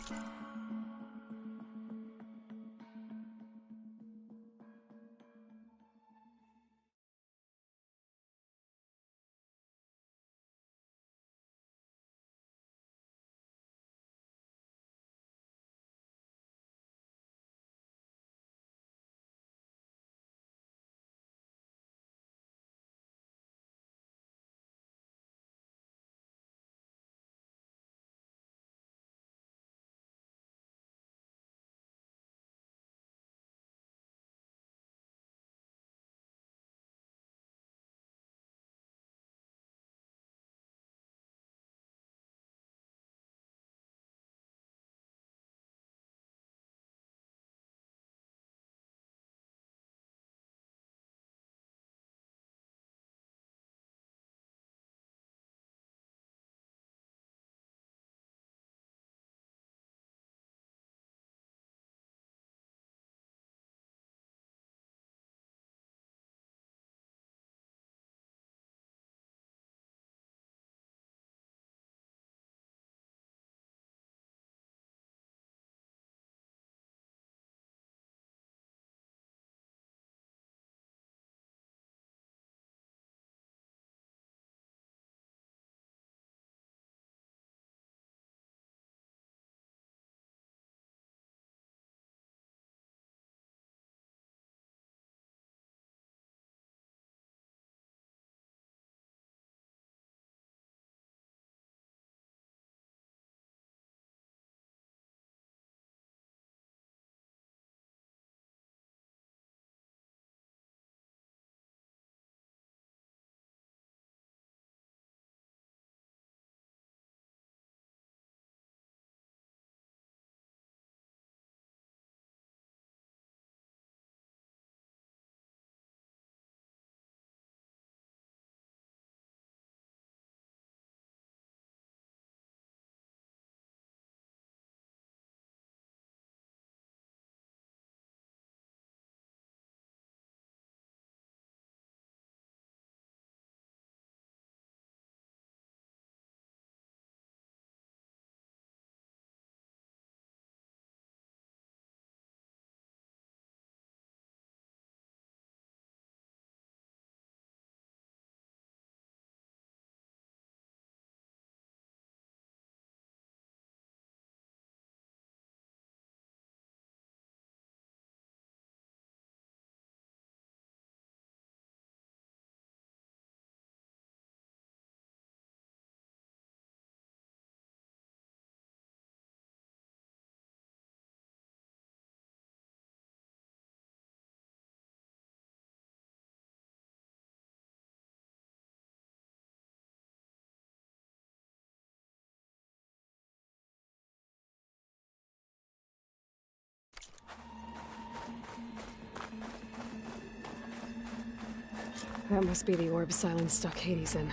Speaker 2: That must be the orb Silence stuck Hades in.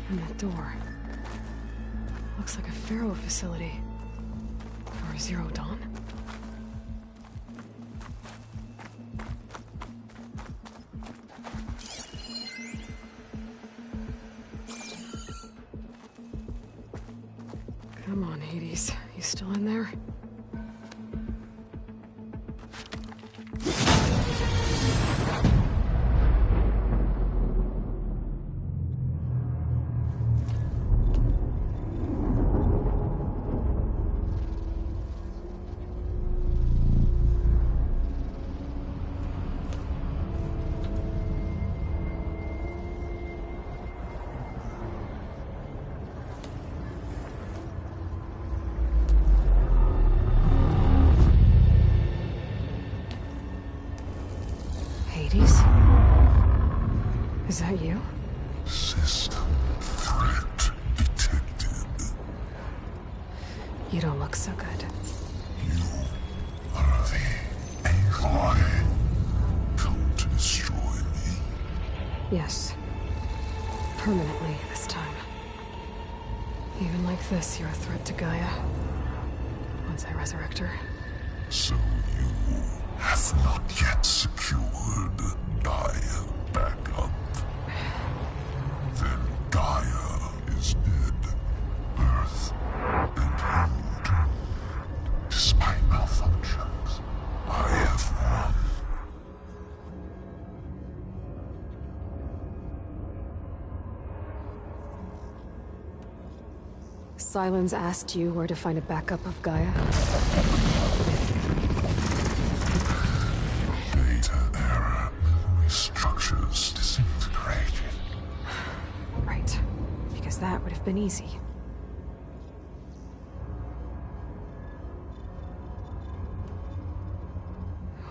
Speaker 2: And that door. Looks like a Pharaoh facility. Or Zero Dawn. Come on, Hades. You still in there? Hades? Is that you?
Speaker 15: System threat detected.
Speaker 2: You don't look so good.
Speaker 15: You are the Aloy. Come to destroy me.
Speaker 2: Yes. Permanently this time. Even like this, you're a threat to Gaia. Once I resurrect her.
Speaker 15: So you have not yet secured Gaia back up. Then Gaia is dead. Earth and you doomed. Despite malfunctions, I have won.
Speaker 2: Silence asked you where to find a backup of Gaia?
Speaker 15: Data error. Memory structures disintegrated.
Speaker 2: Right. Because that would have been easy.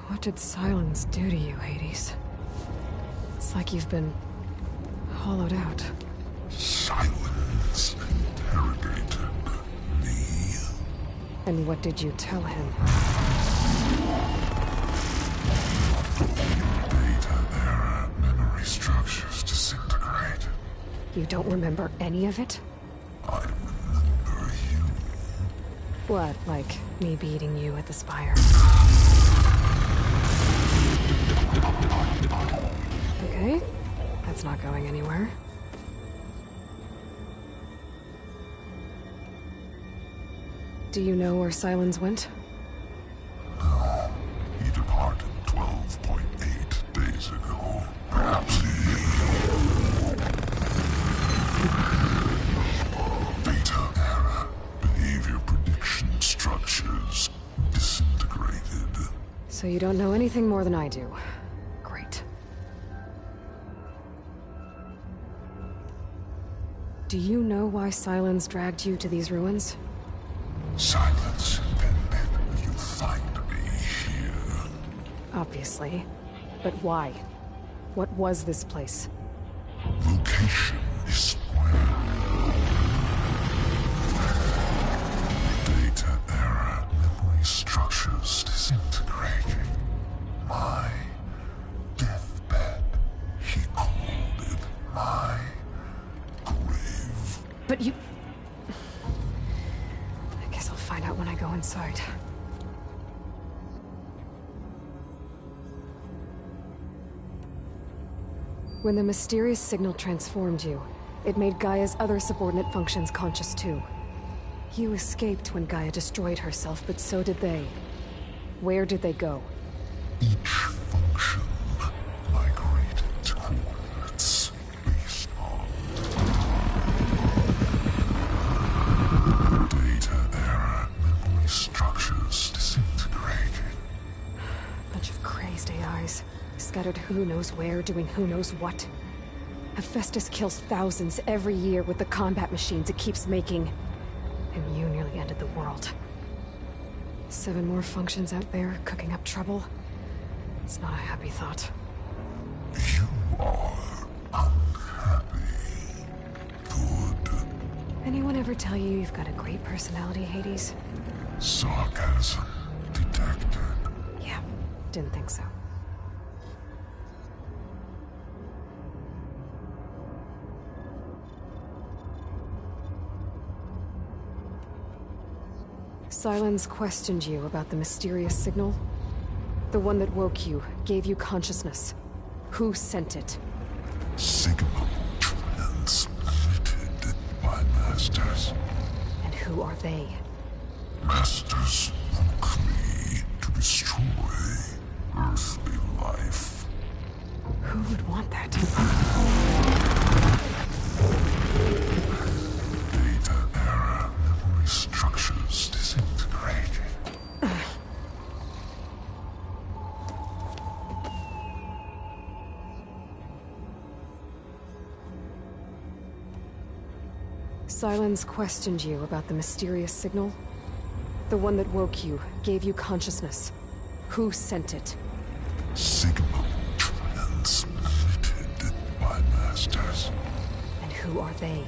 Speaker 2: What did Silence do to you, Hades? It's like you've been hollowed out.
Speaker 15: Silence interrogated me.
Speaker 2: And what did you tell him?
Speaker 15: Data error. Memory structures disintegrated.
Speaker 2: You don't remember any of it?
Speaker 15: I remember you.
Speaker 2: What, like me beating you at the Spire? Okay, that's not going anywhere. Do you know where Silence went?
Speaker 15: No. He departed 12.8 days ago. Perhaps he... Data error. Behavior prediction structures disintegrated.
Speaker 2: So you don't know anything more than I do. Great. Do you know why Silence dragged you to these ruins?
Speaker 15: Silence intended you find me here.
Speaker 2: Obviously. But why? What was this place?
Speaker 15: Location is square. Data error. Memory structures disintegrating. My deathbed. He called it my grave.
Speaker 2: But you... I guess I'll find out when I go inside. When the mysterious signal transformed you, it made Gaia's other subordinate functions conscious too. You escaped when Gaia destroyed herself, but so did they. Where did they go?
Speaker 15: Each function migrated to coordinates based on data error. Memory structures disintegrated.
Speaker 2: Bunch of crazed AIs. Scattered who knows where, doing who knows what. Hephaestus kills thousands every year with the combat machines it keeps making. And you nearly ended the world. 7 more functions out there, cooking up trouble. It's not a happy thought.
Speaker 15: You are unhappy. Good.
Speaker 2: Anyone ever tell you you've got a great personality, Hades?
Speaker 15: Sarcasm detected.
Speaker 2: Yeah, didn't think so. Sylens questioned you about the mysterious signal? The one that woke you, gave you consciousness. Who sent it?
Speaker 15: Signal transmitted by masters.
Speaker 2: And who are they?
Speaker 15: Masters woke me to destroy earthly life.
Speaker 2: Who would want that?
Speaker 15: Data error, memory structures disintegrated.
Speaker 2: Sylens questioned you about the mysterious signal? The one that woke you, gave you consciousness. Who sent it?
Speaker 15: Signal transmitted by masters.
Speaker 2: And who are they?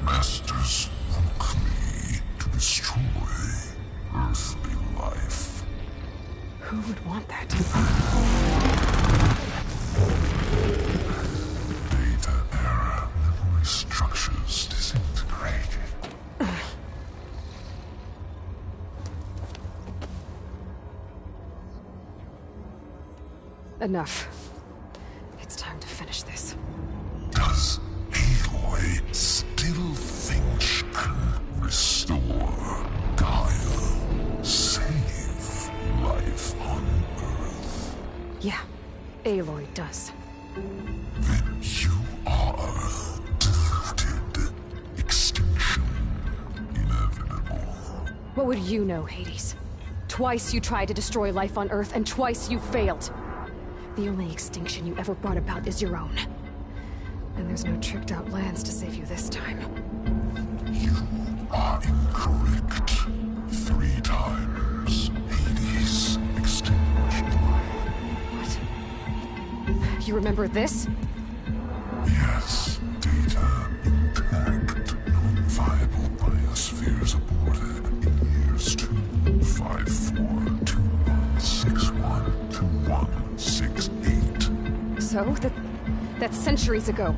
Speaker 15: Masters woke me to destroy earthly life.
Speaker 2: Who would want that?
Speaker 15: Data error, memory structures disintegrated.
Speaker 2: Enough. It's time to finish this.
Speaker 15: Does Aloy still think she can restore Gaia? Save life on Earth?
Speaker 2: Yeah, Aloy does.
Speaker 15: Then you are deluded. Extinction inevitable.
Speaker 2: What would you know, Hades? Twice you tried to destroy life on Earth, and twice you failed. The only extinction you ever brought about is your own. And there's no tricked-out lands to save you this time.
Speaker 15: You are incorrect. 3 times Hades extinguished life.
Speaker 2: What? You remember this?
Speaker 15: Yes, data intact. Non-viable biospheres aborted in years 254, 2161, 2168.
Speaker 2: So, that's centuries ago.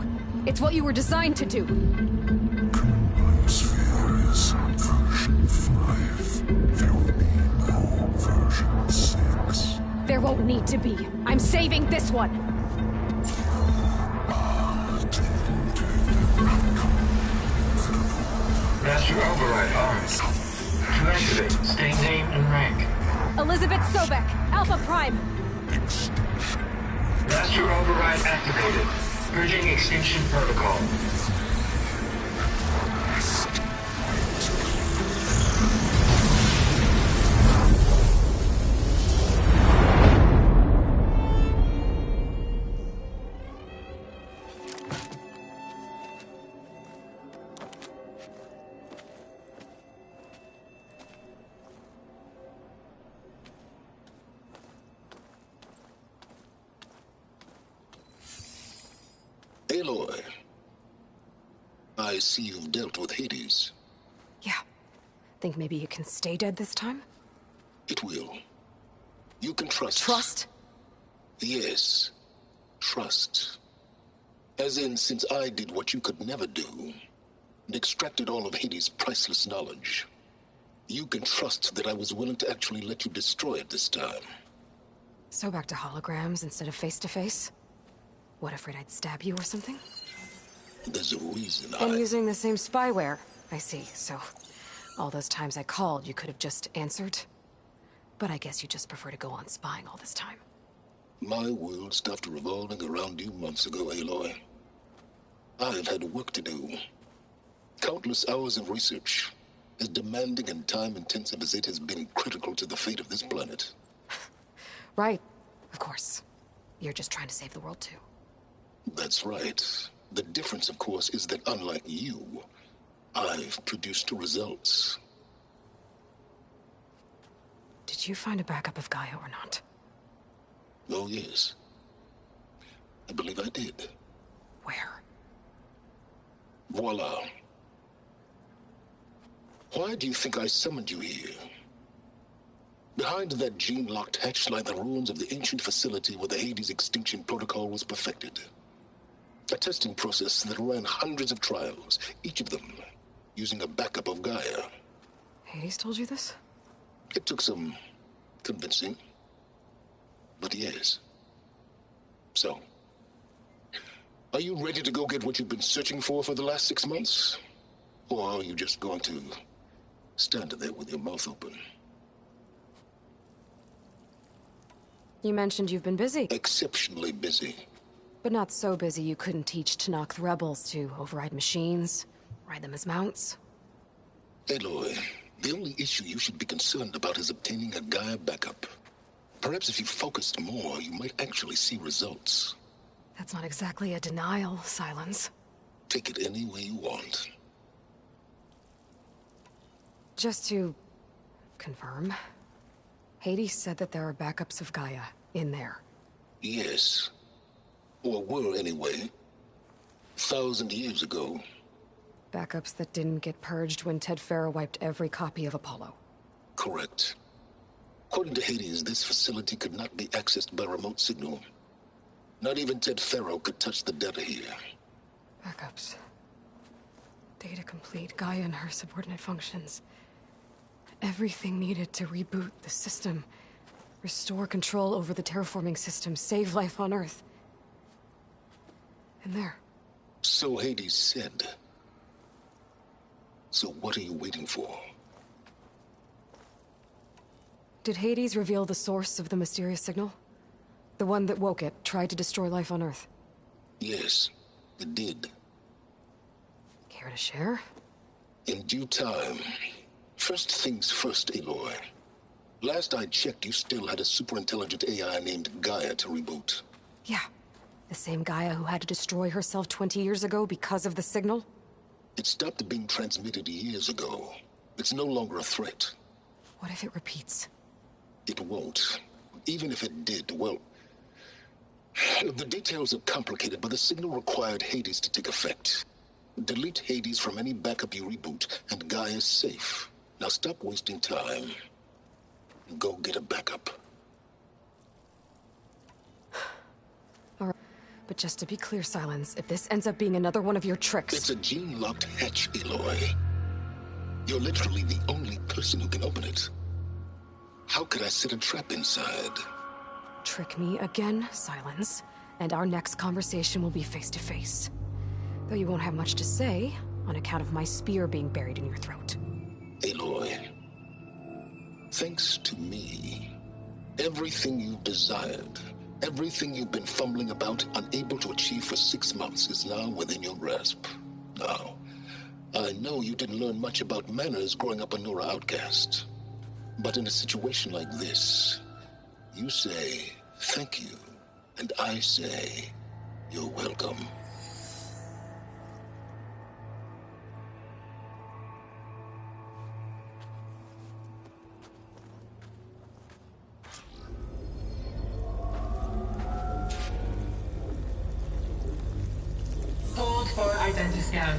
Speaker 2: It's what you were designed to do.
Speaker 15: Current biosphere is version 5. There will be no version 6.
Speaker 2: There won't need to be. I'm saving this one!
Speaker 16: Master override arms. To activate, state name and rank.
Speaker 2: Elizabeth Sobek, Alpha Prime.
Speaker 16: Master override activated. Purging extinction protocol.
Speaker 13: Aloy, I see you've dealt with Hades.
Speaker 2: Yeah. Think maybe it can stay dead this time?
Speaker 13: It will. You can trust.
Speaker 2: Trust?
Speaker 13: Yes. Trust. As in, since I did what you could never do, and extracted all of Hades' priceless knowledge, you can trust that I was willing to actually let you destroy it this time.
Speaker 2: So back to holograms instead of face-to-face? What, afraid I'd stab you or something?
Speaker 13: There's a reason
Speaker 2: And using the same spyware. I see, so... all those times I called, you could have just answered? But I guess you just prefer to go on spying all this time.
Speaker 13: My world stopped revolving around you months ago, Aloy. I've had work to do. Countless hours of research, as demanding and time-intensive as it has been critical to the fate of this planet.
Speaker 2: Right, of course. You're just trying to save the world, too.
Speaker 13: That's right. The difference, of course, is that unlike you, I've produced results.
Speaker 2: Did you find a backup of Gaia or not?
Speaker 13: Oh, yes. I believe I did.
Speaker 2: Where?
Speaker 13: Voila. Why do you think I summoned you here? Behind that gene-locked hatch lie the ruins of the ancient facility where the Hades extinction protocol was perfected. A testing process that ran hundreds of trials, each of them using a backup of Gaia.
Speaker 2: Hades told you this?
Speaker 13: It took some convincing, but yes. So, are you ready to go get what you've been searching for the last 6 months? Or are you just going to stand there with your mouth open?
Speaker 2: You mentioned you've been busy.
Speaker 13: Exceptionally busy.
Speaker 2: But not so busy you couldn't teach Tenakth rebels to override machines, ride them as mounts.
Speaker 13: Aloy, the only issue you should be concerned about is obtaining a Gaia backup. Perhaps if you focused more, you might actually see results.
Speaker 2: That's not exactly a denial, Silence.
Speaker 13: Take it any way you want.
Speaker 2: Just to confirm, Hades said that there are backups of Gaia in there.
Speaker 13: Yes. Or were anyway. 1,000 years ago.
Speaker 2: Backups that didn't get purged when Ted Faro wiped every copy of Apollo.
Speaker 13: Correct. According to Hades, this facility could not be accessed by remote signal. Not even Ted Faro could touch the data here.
Speaker 2: Backups. Data complete, Gaia and her subordinate functions. Everything needed to reboot the system. Restore control over the terraforming system, save life on Earth. And there.
Speaker 13: So Hades said. So what are you waiting for?
Speaker 2: Did Hades reveal the source of the mysterious signal? The one that woke it, tried to destroy life on Earth?
Speaker 13: Yes, it did.
Speaker 2: Care to share?
Speaker 13: In due time. First things first, Aloy. Last I checked, you still had a super-intelligent AI named Gaia to reboot.
Speaker 2: Yeah. The same Gaia who had to destroy herself 20 years ago because of the signal?
Speaker 13: It stopped being transmitted years ago. It's no longer a threat.
Speaker 2: What if it repeats?
Speaker 13: It won't. Even if it did, well... The details are complicated, but the signal required Hades to take effect. Delete Hades from any backup you reboot, and Gaia's safe. Now stop wasting time. Go get a backup.
Speaker 2: Alright. But just to be clear, Silence, if this ends up being another one of your tricks...
Speaker 13: It's a gene-locked hatch, Aloy. You're literally the only person who can open it. How could I set a trap inside?
Speaker 2: Trick me again, Silence, and our next conversation will be face-to-face. Though you won't have much to say, on account of my spear being buried in your throat.
Speaker 13: Aloy, thanks to me, everything you've desired, everything you've been fumbling about, unable to achieve for 6 months, is now within your grasp. Now, I know you didn't learn much about manners growing up a Nora outcast. But in a situation like this, you say, thank you, and I say, you're welcome.
Speaker 16: Hold for identiscan.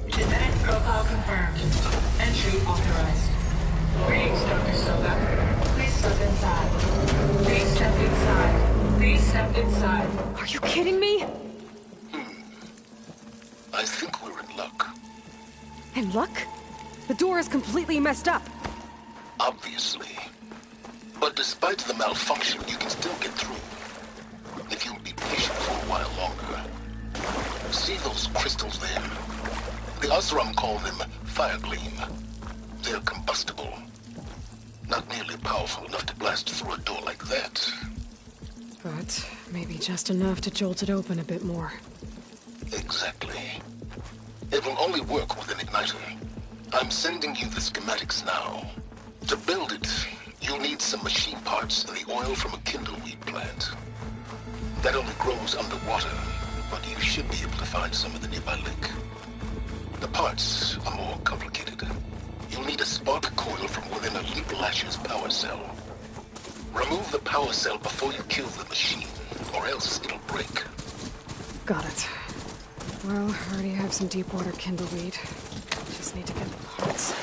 Speaker 16: Genetic profile confirmed. Entry authorized. Greetings, Dr. Soka. Please step inside. Please step inside. Please step inside.
Speaker 2: Are you kidding me?
Speaker 13: I think we're in luck.
Speaker 2: In luck? The door is completely messed up.
Speaker 13: Obviously. But despite the malfunction, you can still get through. If you'll be patient for a while longer. See those crystals there? The Oseram call them fire gleam. They're combustible. Not nearly powerful enough to blast through a door like that.
Speaker 2: But maybe just enough to jolt it open a bit more.
Speaker 13: Exactly. It will only work with an igniter. I'm sending you the schematics now. To build it, you'll need some machine parts and the oil from a kindleweed plant. That only grows underwater, but you should be able to find some in the nearby lake. The parts are more complicated. You'll need a spark coil from within a Leap Lash's power cell. Remove the power cell before you kill the machine, or else it'll break.
Speaker 2: Got it. Well, I already have some deep water kindleweed. Just need to get the parts.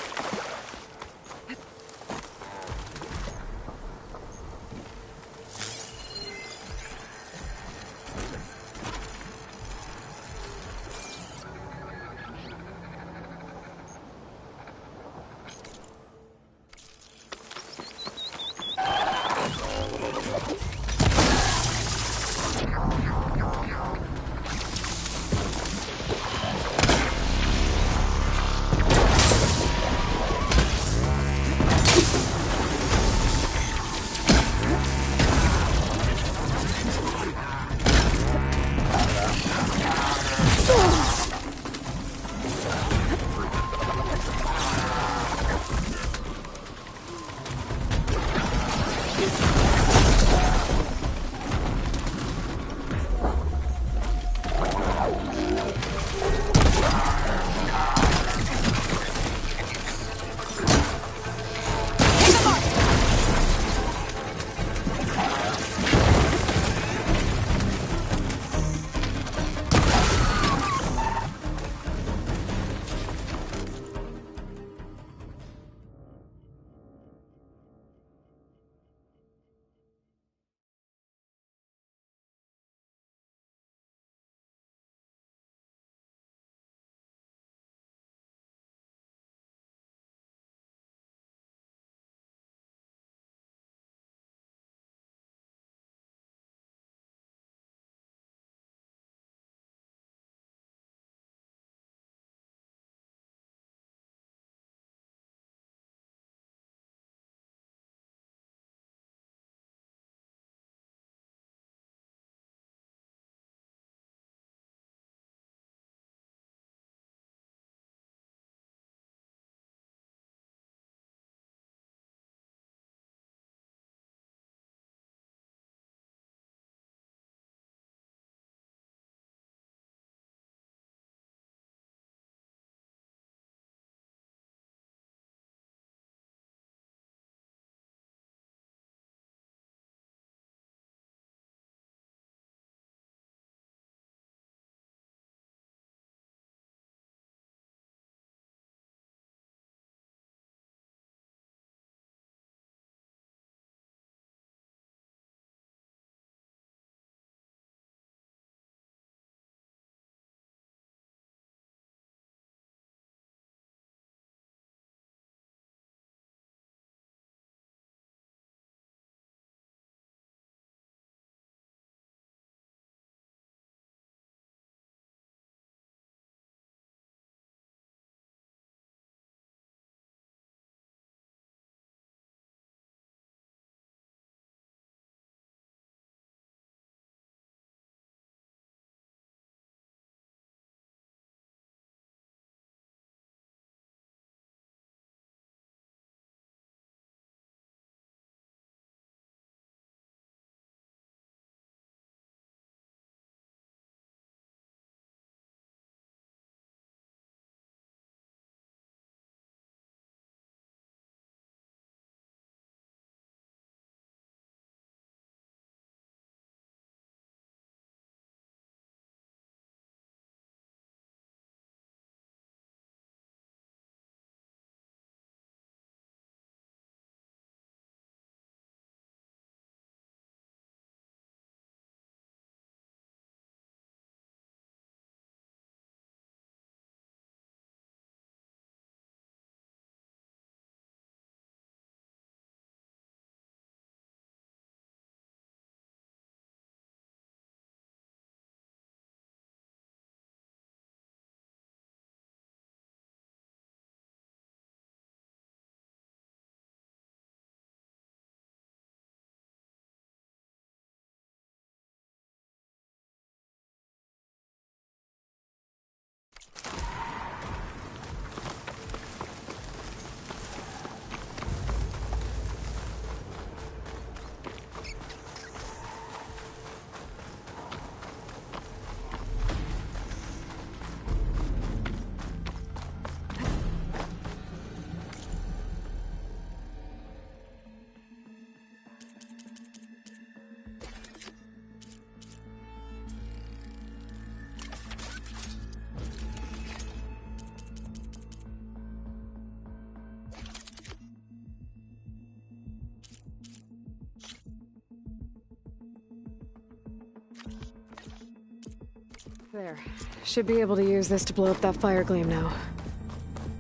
Speaker 2: There. Should be able to use this to blow up that fire gleam now.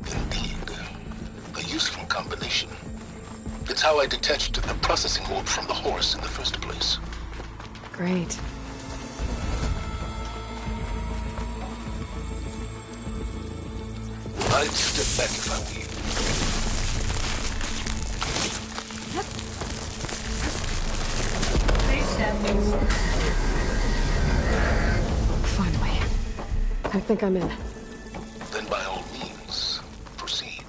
Speaker 13: Indeed. A useful combination. It's how I detached the processing orb from the horse in the first place.
Speaker 2: Great.
Speaker 13: I'd step back if I were you.
Speaker 16: Please step inside.
Speaker 2: Finally. I think I'm in.
Speaker 13: Then by all means, proceed.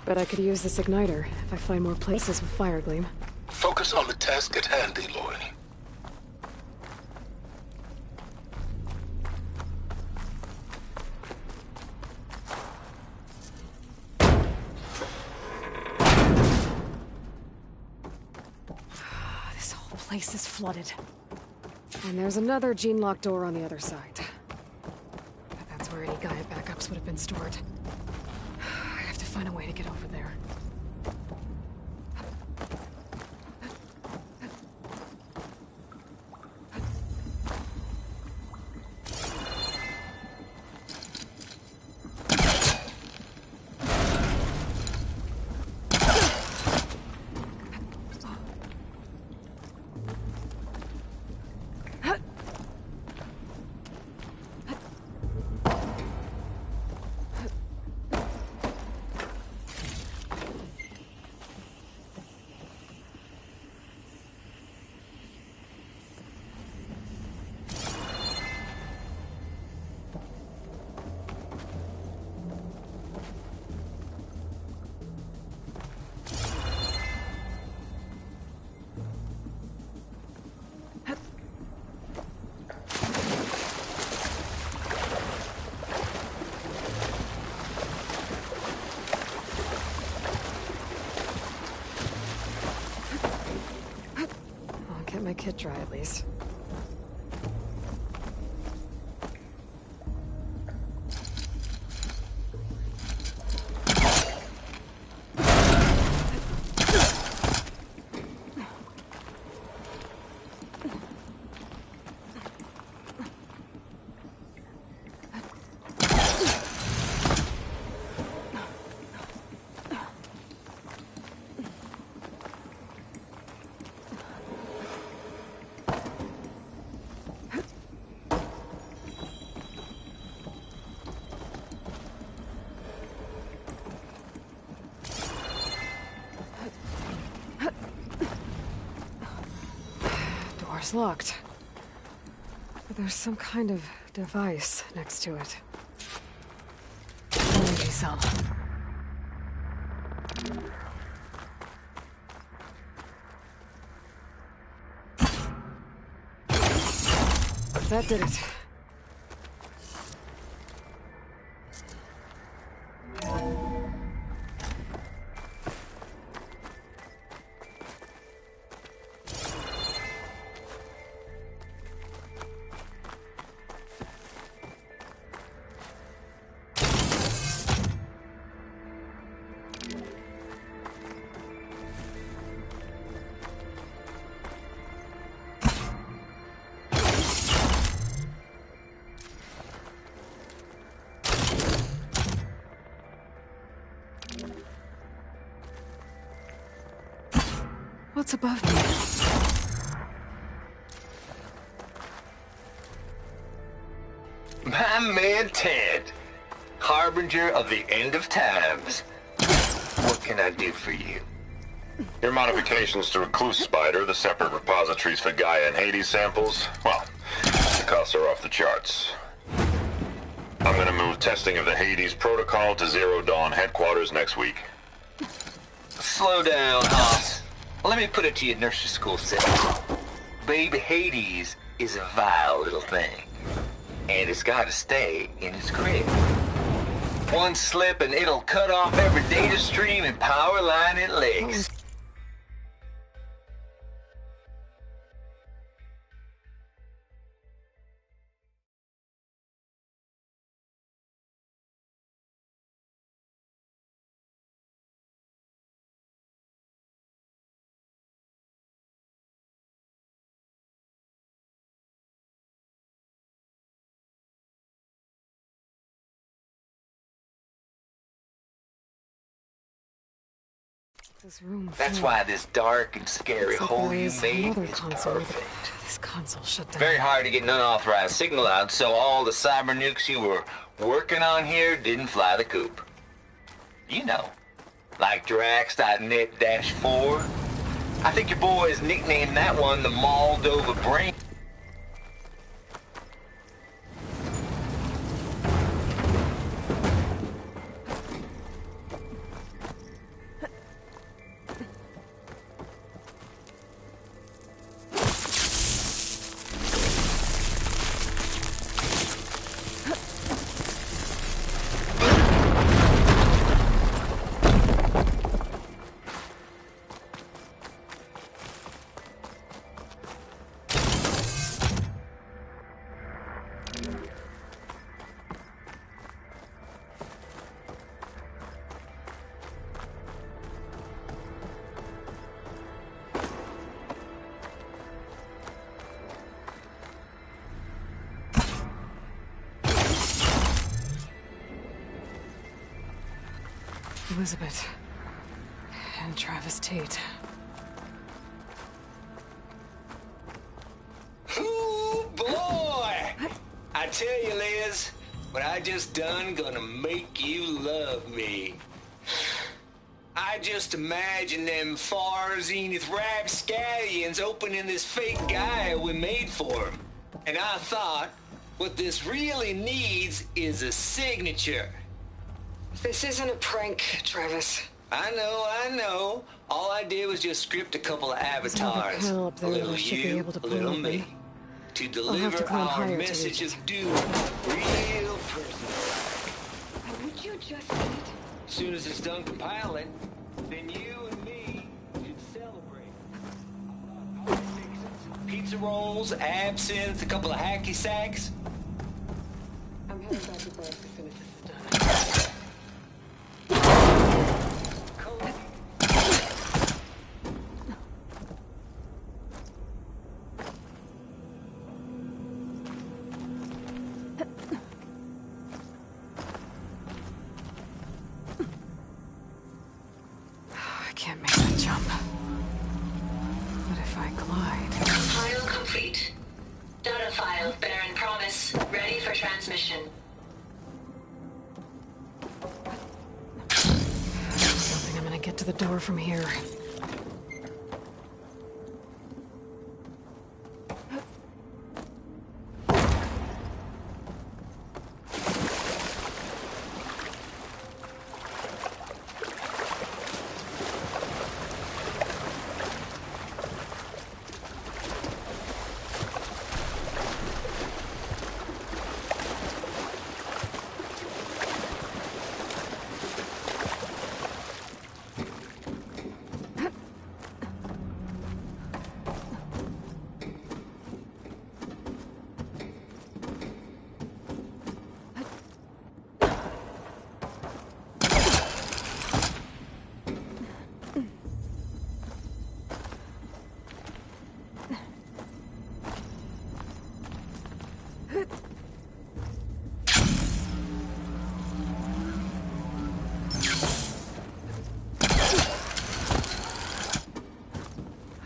Speaker 2: Bet I could use this igniter if I find more places with fire gleam.
Speaker 13: Focus on the task at hand, Aloy.
Speaker 2: This whole place is flooded. And there's another gene-locked door on the other side. But that's where any Gaia backups would have been stored. I have to find a way to get over there. Get my kit dry at least. Door's locked. But there's some kind of device next to it. Maybe some. That did it. What's above me?
Speaker 17: My man Ted, harbinger of the end of times. What can I do for you?
Speaker 18: Your modifications to Recluse Spider, the separate repositories for Gaia and Hades samples, well, the costs are off the charts. I'm gonna move testing of the Hades protocol to Zero Dawn headquarters next week.
Speaker 17: Slow down, Hoss. Let me put it to you, nursery school setting. Baby Hades is a vile little thing, and it's got to stay in its crib. One slip and it'll cut off every data stream and power line it licks.
Speaker 2: This room.
Speaker 17: That's why this dark and scary hole you made
Speaker 2: another
Speaker 17: is
Speaker 2: console.
Speaker 17: perfect.
Speaker 2: This console shut down.
Speaker 17: Very hard to get an unauthorized signal out, so all the cyber nukes you were working on here didn't fly the coop. You know, like Drax.net-4. I think your boys nicknamed that one the Moldova Brain.
Speaker 2: Elizabeth. And Travis Tate.
Speaker 17: Ooh, boy! I tell you, Liz, what I just done gonna make you love me. I just imagine them far zenith rapscallions opening this fake guy we made for him. And I thought, what this really needs is a signature.
Speaker 2: This isn't a prank, Travis.
Speaker 17: I know. All I did was just script a couple of avatars.
Speaker 2: Up there
Speaker 17: A little
Speaker 2: that should be
Speaker 17: you,
Speaker 2: able to
Speaker 17: a little
Speaker 2: pull
Speaker 17: me.
Speaker 2: open.
Speaker 17: To
Speaker 2: I'll have
Speaker 17: deliver
Speaker 2: to climb
Speaker 17: our
Speaker 2: higher to
Speaker 17: message
Speaker 2: reach
Speaker 17: of doom. Real personal.
Speaker 2: Would you just eat?
Speaker 17: As soon as it's done compiling, then you and me should celebrate. Pizza rolls, absinthe, a couple of hacky sacks.
Speaker 2: I'm heading back to Bryce as soon as this is done. I can't make that jump. But if I glide...
Speaker 16: File complete. Data file, Baron Promise, ready for transmission.
Speaker 2: I don't think I'm gonna get to the door from here.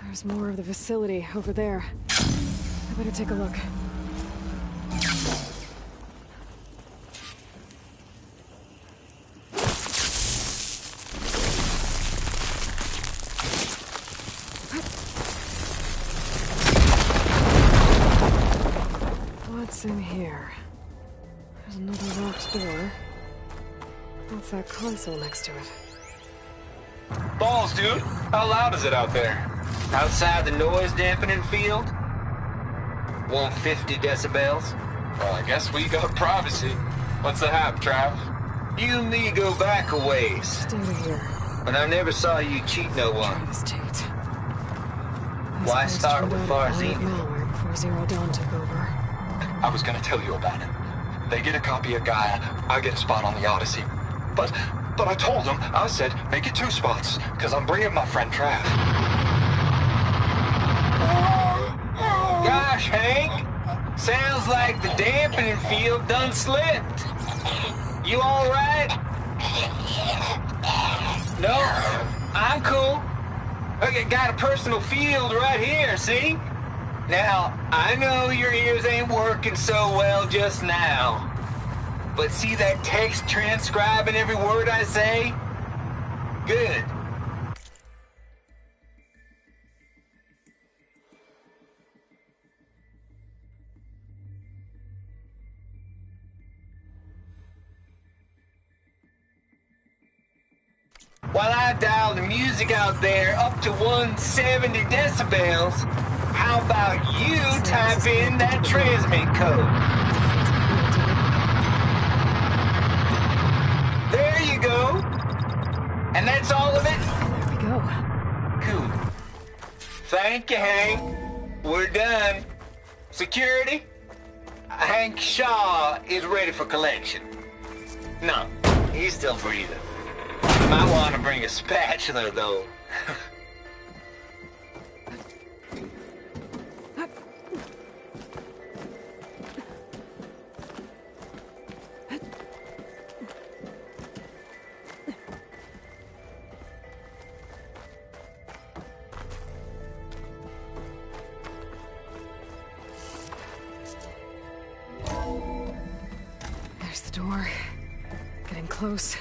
Speaker 2: There's more of the facility over there. I better take a look. What's in here? There's another locked door. What's that console next to it?
Speaker 17: Balls, dude. How loud is it out there? Outside the noise dampening field? 150 decibels?
Speaker 14: Well, I guess we got privacy. What's the hap, Trav?
Speaker 17: You and me go back a ways.
Speaker 2: Stay here.
Speaker 17: But I never saw you cheat no one.
Speaker 2: Travis Tate.
Speaker 17: Why start with Farzine?
Speaker 2: Malware before Zero Dawn took over.
Speaker 14: I was gonna tell you about it. They get a copy of Gaia, I get a spot on the Odyssey. But I told them, I said, make it 2 spots, because I'm bringing my friend Trav.
Speaker 17: Gosh, Hank! Sounds like the dampening field done slipped. You all right? No? I'm cool. I got a personal field right here, see? Now, I know your ears ain't working so well just now. But see that text transcribing every word I say? Good. While I dial the music out there up to 170 decibels, how about you type in that transmit code? There you go. And that's all of it?
Speaker 2: There we go.
Speaker 17: Cool. Thank you, Hank. We're done. Security? Hank Shaw is ready for collection. No, he's still breathing. Might want to bring a spatula, though.
Speaker 2: There's the door. Getting close.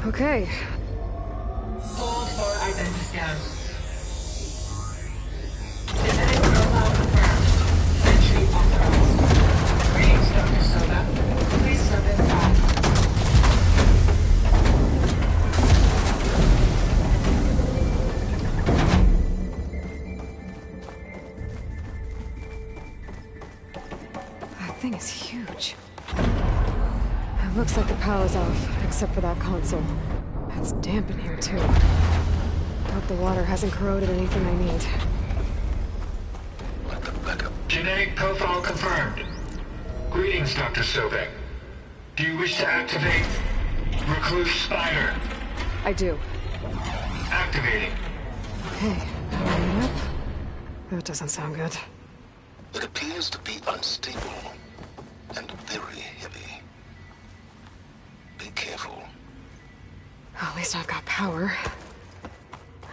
Speaker 2: Okay.
Speaker 16: Hold for identity scan. Genetic profile confirmed. Entry authorized. Greetings, Dr. Soda. Please step inside.
Speaker 2: That thing is huge. It looks like the power's off, except for that console. It's damp in here, too. Hope the water hasn't corroded anything I need.
Speaker 16: Genetic profile confirmed. Greetings, Dr. Sobek. Do you wish to activate Recluse Spider?
Speaker 2: I do.
Speaker 16: Activating.
Speaker 2: Okay, powering up. That doesn't sound good.
Speaker 13: It appears to be unstable and very heavy. Be careful.
Speaker 2: At least I've got power.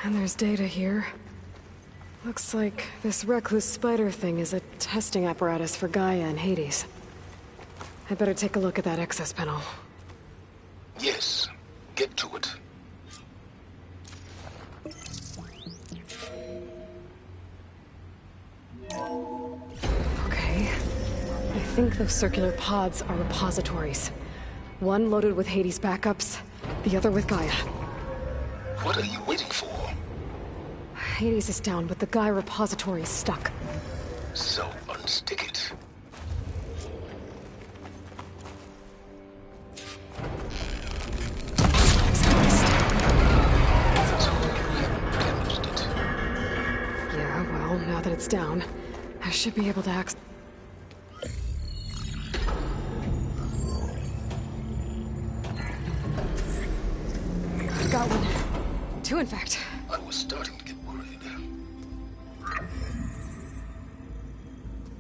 Speaker 2: And there's data here. Looks like this Recluse Spider thing is a testing apparatus for Gaia and Hades. I'd better take a look at that access panel.
Speaker 13: Yes, get to it.
Speaker 2: Okay. I think those circular pods are repositories. One loaded with Hades backups, the other with Gaia.
Speaker 13: What are you waiting for?
Speaker 2: Hades is down, but the Gaia repository is stuck.
Speaker 13: So unstick it.
Speaker 2: Yeah, well, now that it's down, I should be able to access... Got one. Two, in fact.
Speaker 13: I was starting to get worried.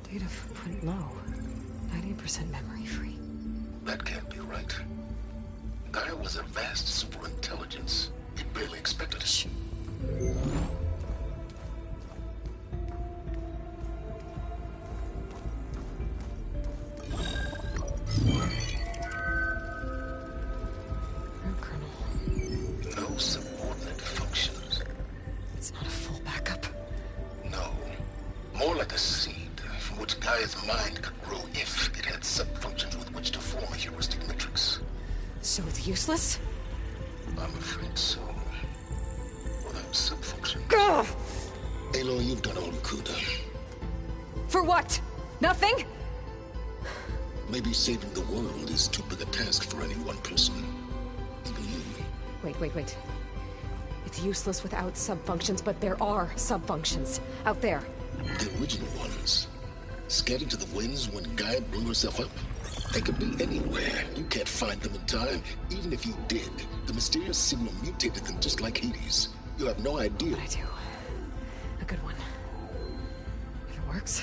Speaker 2: Data footprint low. 90% memory free.
Speaker 13: That can't be right. Gaia was a vast superintelligence. It barely expected it.
Speaker 2: Shh.
Speaker 13: Gaia's mind could grow if it had sub-functions with which to form a heuristic matrix.
Speaker 2: So it's useless?
Speaker 13: I'm afraid so. Without sub-functions.
Speaker 2: Ugh!
Speaker 13: Aloy, you've done all you could.
Speaker 2: For what? Nothing?
Speaker 13: Maybe saving the world is too big a task for any one person. Even you.
Speaker 2: Wait. It's useless without sub-functions, but there are sub-functions out there.
Speaker 13: The original ones. Scattered to the winds when Gaia blew herself up. They could be anywhere. You can't find them in time. Even if you did, the mysterious signal mutated them just like Hades. You have no idea.
Speaker 2: But I do. A good one. If it works.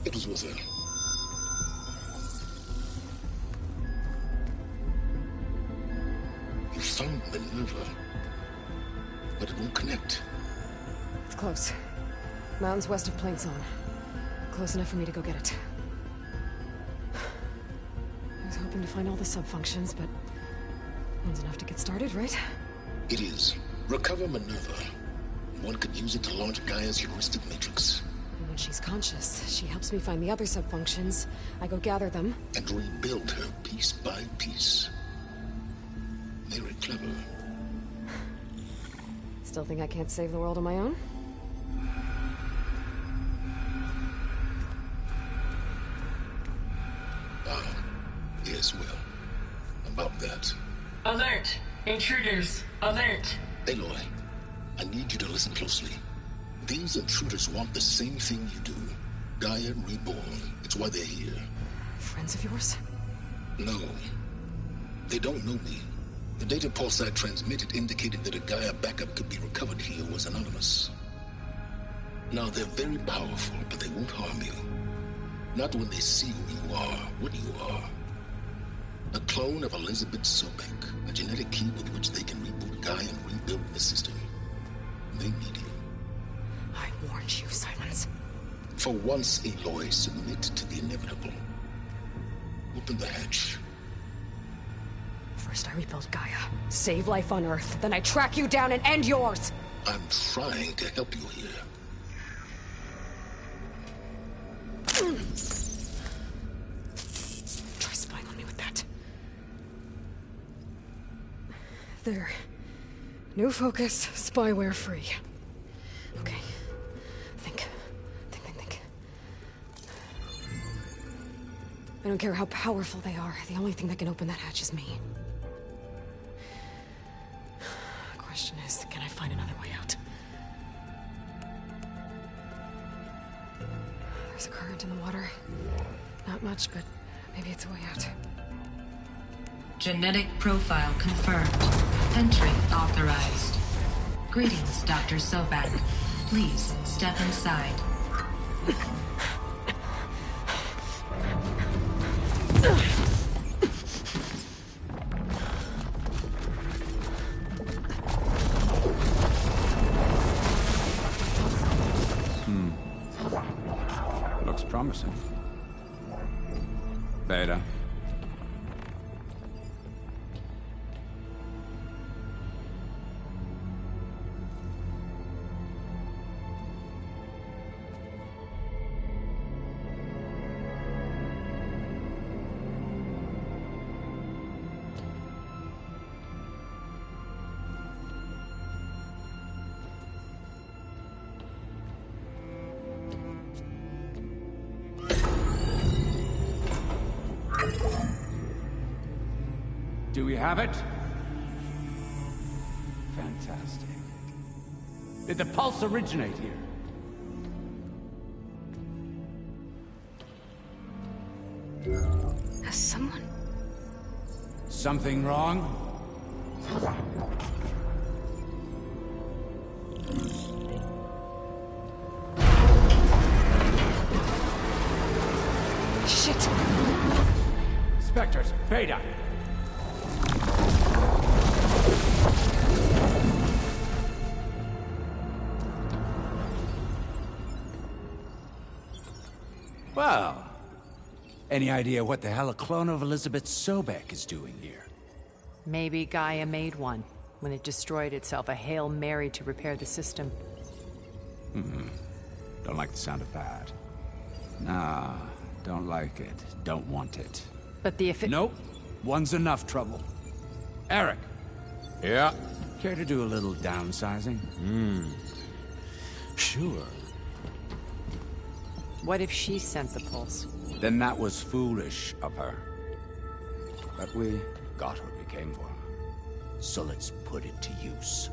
Speaker 13: It was with her. You found Minerva, but it won't connect.
Speaker 2: It's close. Mountains west of Plainsong. Close enough for me to go get it. I was hoping to find all the sub-functions, but one's enough to get started, right?
Speaker 13: It is. Recover Minerva. One could use it to launch Gaia's heuristic matrix.
Speaker 2: And when she's conscious, she helps me find the other sub-functions. I go gather them.
Speaker 13: And rebuild her piece by piece. Very clever.
Speaker 2: Still think I can't save the world on my own?
Speaker 13: Yes, well. About that.
Speaker 16: Alert! Intruders! Alert!
Speaker 13: Aloy, I need you to listen closely. These intruders want the same thing you do. Gaia reborn. It's why they're here.
Speaker 2: Friends of yours?
Speaker 13: No. They don't know me. The data pulse I transmitted indicated that a Gaia backup could be recovered here was anonymous. Now, they're very powerful, but they won't harm you. Not when they see who you are, what you are. A clone of Elizabeth Sobek, a genetic key with which they can reboot Gaia and rebuild the system. They need you.
Speaker 2: I warned you, Silence.
Speaker 13: For once, Aloy, submit to the inevitable. Open the hatch.
Speaker 2: First I rebuild Gaia, save life on Earth, then I track you down and end yours!
Speaker 13: I'm trying to help you here.
Speaker 2: Try spying on me with that. There. New focus, spyware free. Okay. Think. I don't care how powerful they are. The only thing that can open that hatch is me. The question is, can I find another way out? There's a current in the water. Not much, but maybe it's a way out.
Speaker 16: Genetic profile confirmed. Entry authorized. Greetings, Dr. Sobek. Please step inside.
Speaker 7: Looks promising. Beta. Do we have it? Fantastic. Did the pulse originate here?
Speaker 2: Has someone...
Speaker 7: Something wrong?
Speaker 2: Shit!
Speaker 7: Spectres, Beta! Well, any idea what the hell a clone of Elizabeth Sobek is doing here?
Speaker 19: Maybe Gaia made one when it destroyed itself, a Hail Mary to repair the system.
Speaker 3: Don't like the sound of that. Nah, don't like it. Don't want it.
Speaker 19: But the
Speaker 3: Nope. One's enough trouble. Eric.
Speaker 20: Yeah?
Speaker 3: Care to do a little downsizing?
Speaker 20: Sure.
Speaker 19: What if she sent the pulse?
Speaker 3: Then that was foolish of her. But we got what we came for. So let's put it to use.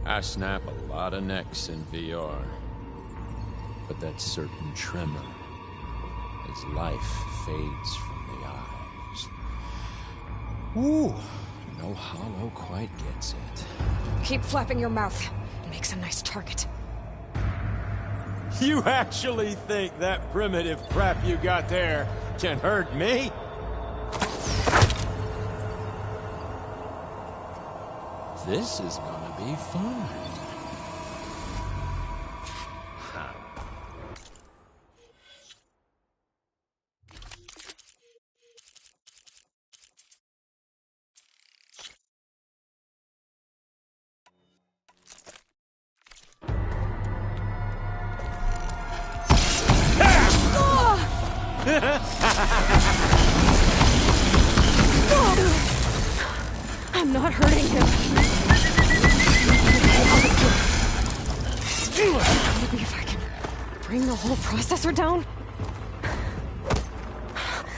Speaker 20: I snap a lot of necks in VR. But that certain tremor as life fades from the eyes. Ooh, no hollow quite gets it.
Speaker 2: Keep flapping your mouth. It makes a nice target.
Speaker 20: You actually think that primitive crap you got there can hurt me? This is gonna be fun.
Speaker 2: I'm not hurting him. Maybe if I can bring the whole processor down?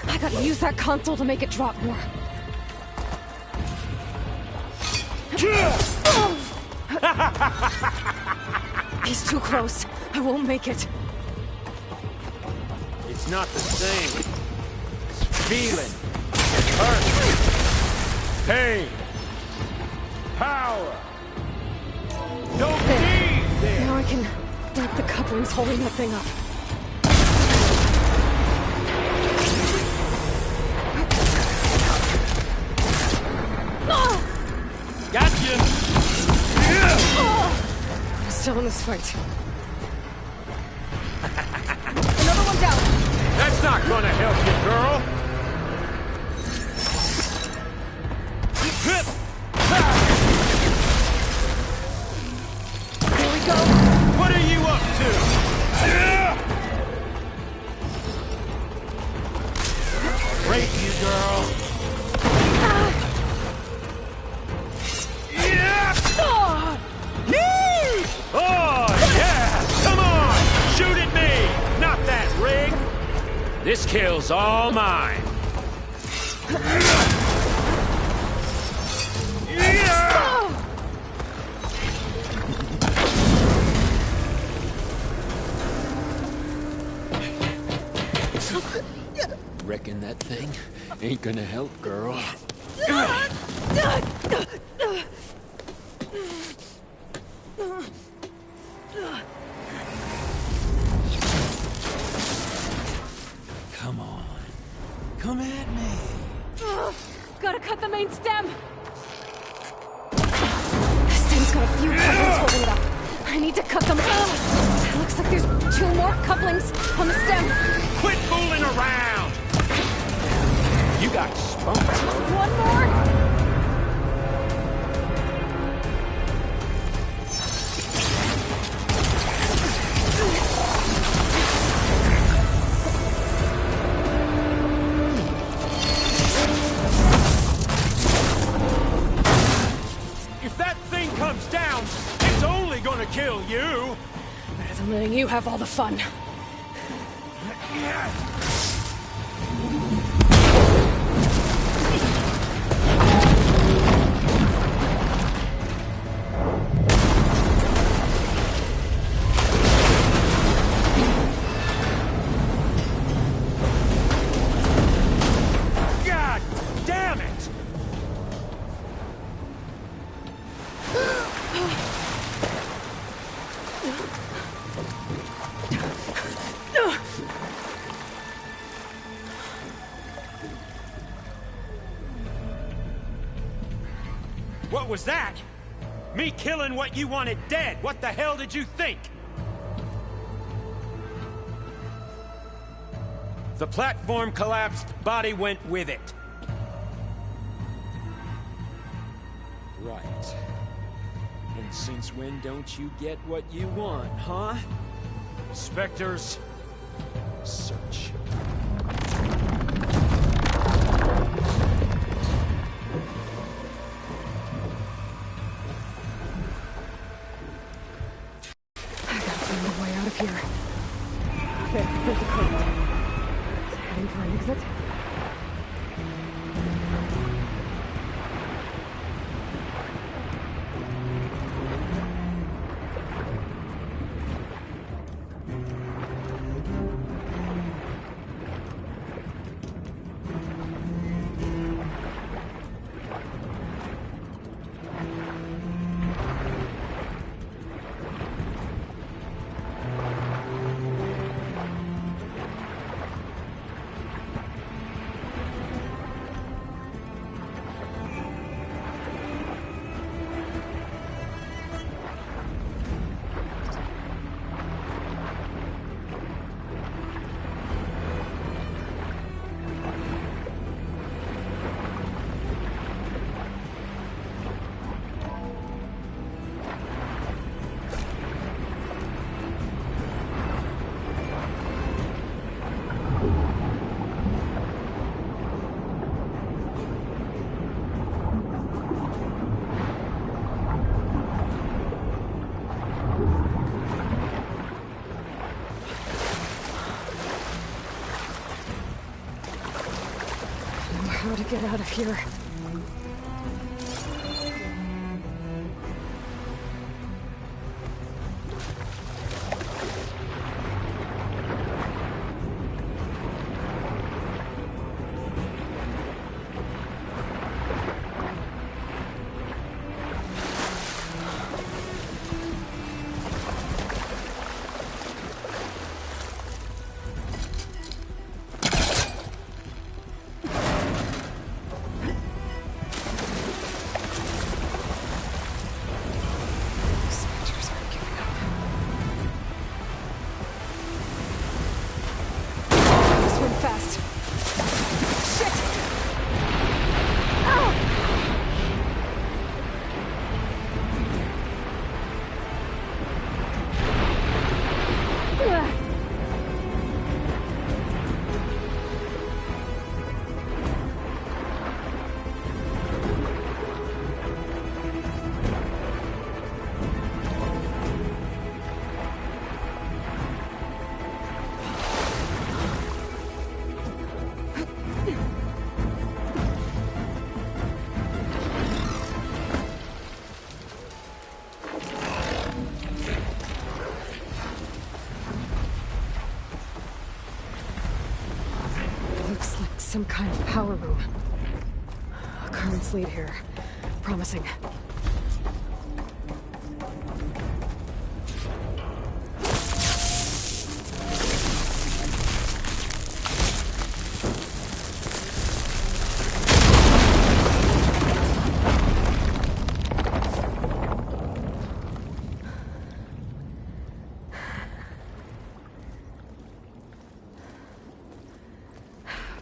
Speaker 2: I gotta use that console to make it drop more. He's too close. I won't make it.
Speaker 20: It's not the same. It's feeling. It hurts. Pain. Power. Don't need this.
Speaker 2: Now I can break the couplings holding that thing up.
Speaker 20: Gotcha.
Speaker 2: I'm still in this fight. Another one down.
Speaker 20: That's not gonna help you, girl.
Speaker 2: Here we go.
Speaker 20: What are you up to? Break you, girl. Oh, yeah! Come on! Shoot at me! Not that rig! This kill's all mine. Reckon that thing ain't gonna help, girl. Come on. Come at me.
Speaker 2: Gotta cut the main stem. This thing's got a few couplings holding it up. I need to cut them. It looks like there's 2 more couplings on the stem.
Speaker 20: Quit fooling around! You got spunk.
Speaker 2: One more.
Speaker 20: If that thing comes down, it's only gonna kill you.
Speaker 2: Better than letting you have all the fun.
Speaker 20: God damn it! What was that? Me killing what you wanted dead. What the hell did you think?
Speaker 6: The platform collapsed, body went with it. Right. And since when don't you get what you want, huh? Spectres, search.
Speaker 2: I gotta find a way out of here. Okay, there's the code. Heading for an exit. How to get out of here. Some kind of power room. A current's lead here. Promising.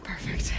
Speaker 2: Perfect.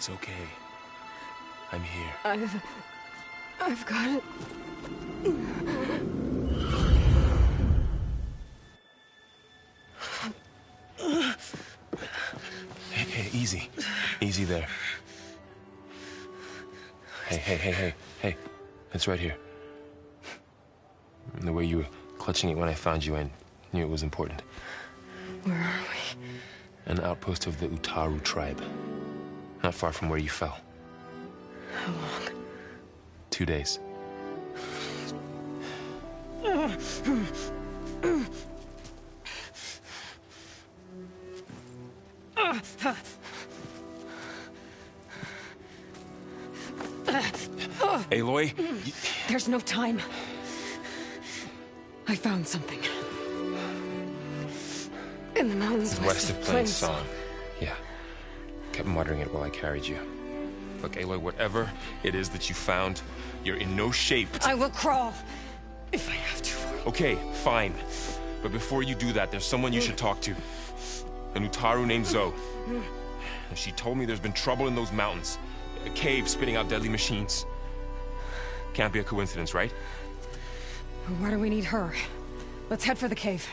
Speaker 21: It's okay. I'm here.
Speaker 2: I've got it.
Speaker 21: Hey, easy. Easy there. Hey. It's right here. The way you were clutching it when I found you, I knew it was important.
Speaker 2: Where are we?
Speaker 21: An outpost of the Utaru tribe. Not far from where you fell.
Speaker 2: How long?
Speaker 21: 2 days. Aloy?
Speaker 2: There's no time. I found something. In the mountains
Speaker 21: West of Plainsong. Yeah. Kept muttering it while I carried you. Look, Aloy, whatever it is that you found, you're in no shape.
Speaker 2: I will crawl. If I have to.
Speaker 21: Okay, fine. But before you do that, there's someone you should talk to. An Utaru named Zoe. And she told me there's been trouble in those mountains. A cave spitting out deadly machines. Can't be a coincidence, right?
Speaker 2: Why do we need her? Let's head for the cave.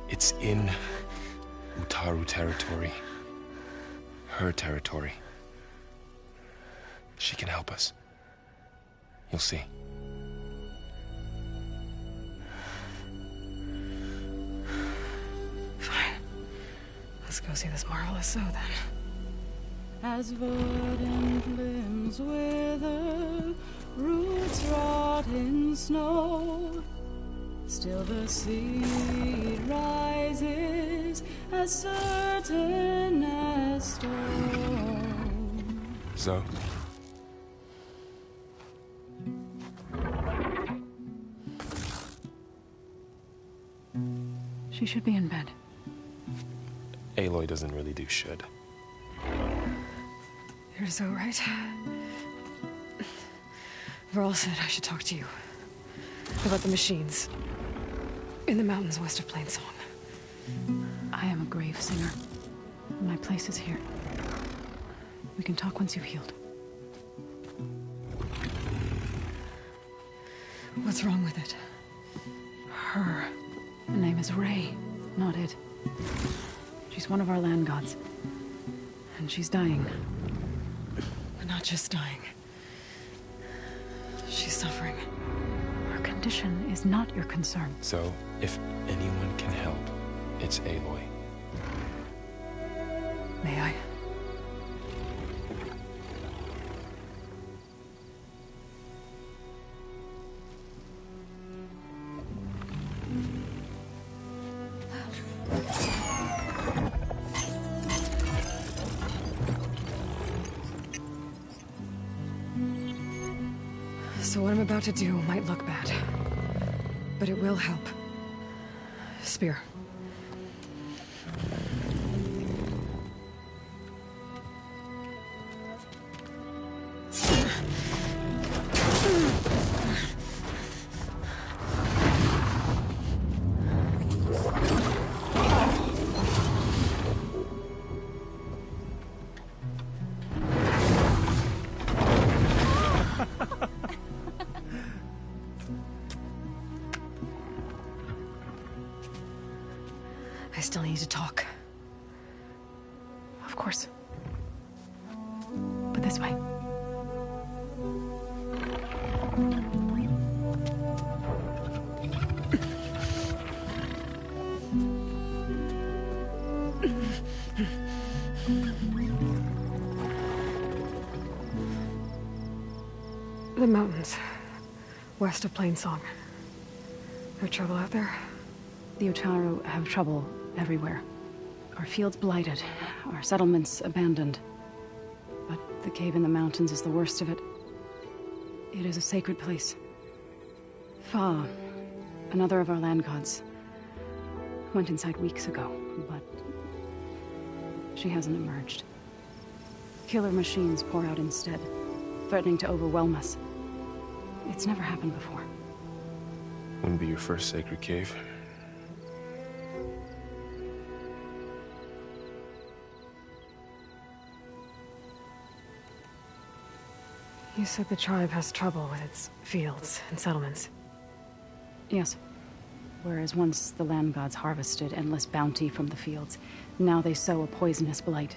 Speaker 21: It's in Utaru territory. Her territory. She can help us. You'll see.
Speaker 2: Fine. Let's go see this marvelous Zoe then.
Speaker 11: As verdant limbs wither, roots rot in snow, still the seed rises as certain as stone.
Speaker 21: Zoe?
Speaker 2: She should be in bed.
Speaker 21: Aloy doesn't really do should.
Speaker 2: You're so right. Varl said I should talk to you about the machines in the mountains west of Plainsong.
Speaker 8: I am a grave singer. My place is here. We can talk once you've healed.
Speaker 2: What's wrong with it?
Speaker 8: Her. Her name is Ray, not it. She's one of our land gods. And she's dying.
Speaker 2: But not just dying. She's suffering.
Speaker 8: Her condition is not your concern.
Speaker 21: So, if anyone can help, it's Aloy.
Speaker 2: May I? So what I'm about to do might look bad, but it will help. Spear. I still need to talk.
Speaker 8: Of course. But this way.
Speaker 2: The mountains, west of Plainsong. There trouble out there?
Speaker 8: The Utaru have trouble everywhere. Our fields blighted, our settlements abandoned. But the cave in the mountains is the worst of it. It is a sacred place. Fa, another of our land gods, went inside weeks ago, but she hasn't emerged. Killer machines pour out instead, threatening to overwhelm us. It's never happened before.
Speaker 21: Wouldn't be your first sacred cave.
Speaker 2: You said the tribe has trouble with its fields and settlements.
Speaker 8: Yes. Whereas once the land gods harvested endless bounty from the fields, now they sow a poisonous blight.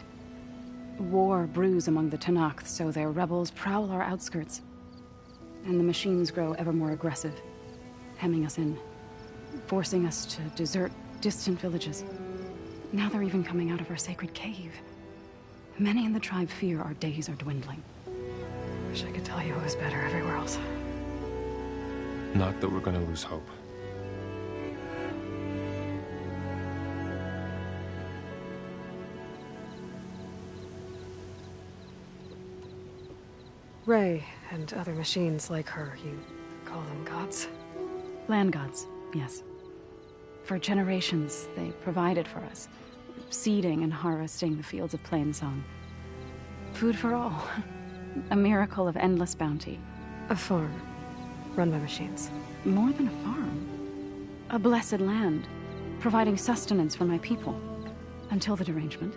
Speaker 8: War brews among the Tenakth, so their rebels prowl our outskirts. And the machines grow ever more aggressive, hemming us in, forcing us to desert distant villages. Now they're even coming out of our sacred cave. Many in the tribe fear our days are dwindling.
Speaker 2: Wish I could tell you it was better everywhere else.
Speaker 21: Not that we're gonna lose hope.
Speaker 2: Ray and other machines like her, you call them gods?
Speaker 8: Land gods, yes. For generations, they provided for us, seeding and harvesting the fields of Plainsong. Food for all. A miracle of endless bounty.
Speaker 2: A farm, run by machines.
Speaker 8: More than a farm. A blessed land, providing sustenance for my people. Until the derangement.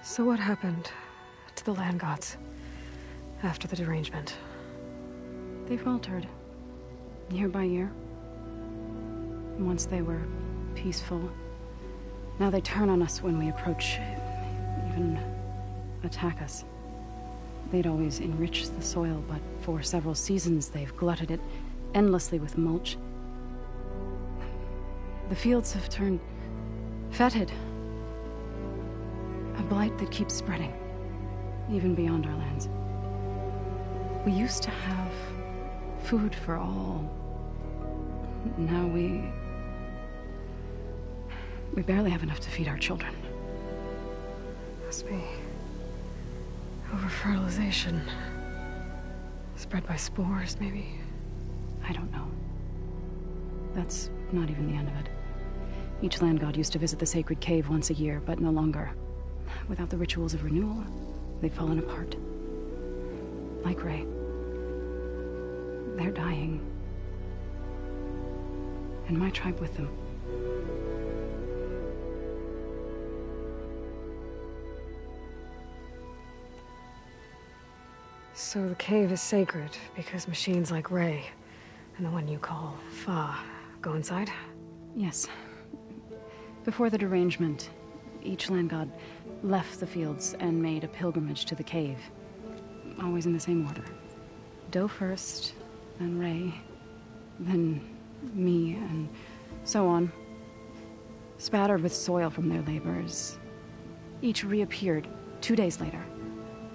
Speaker 2: So what happened to the land gods after the derangement?
Speaker 8: They faltered, year by year. Once they were peaceful. Now they turn on us when we approach, even attack us. They'd always enriched the soil, but for several seasons they've glutted it endlessly with mulch. The fields have turned fetid. A blight that keeps spreading, even beyond our lands. We used to have food for all. Now we barely have enough to feed our children.
Speaker 2: Must be over-fertilization. Spread by spores, maybe?
Speaker 8: I don't know. That's not even the end of it. Each land god used to visit the sacred cave once a year, but no longer. Without the rituals of renewal, they've fallen apart. Like Ray. They're dying. And my tribe with them.
Speaker 2: So the cave is sacred because machines like Ray and the one you call Fa go inside?
Speaker 8: Yes. Before the derangement, each land god left the fields and made a pilgrimage to the cave. Always in the same order. Doe first, then Ray, then me, and so on. Spattered with soil from their labors. Each reappeared 2 days later,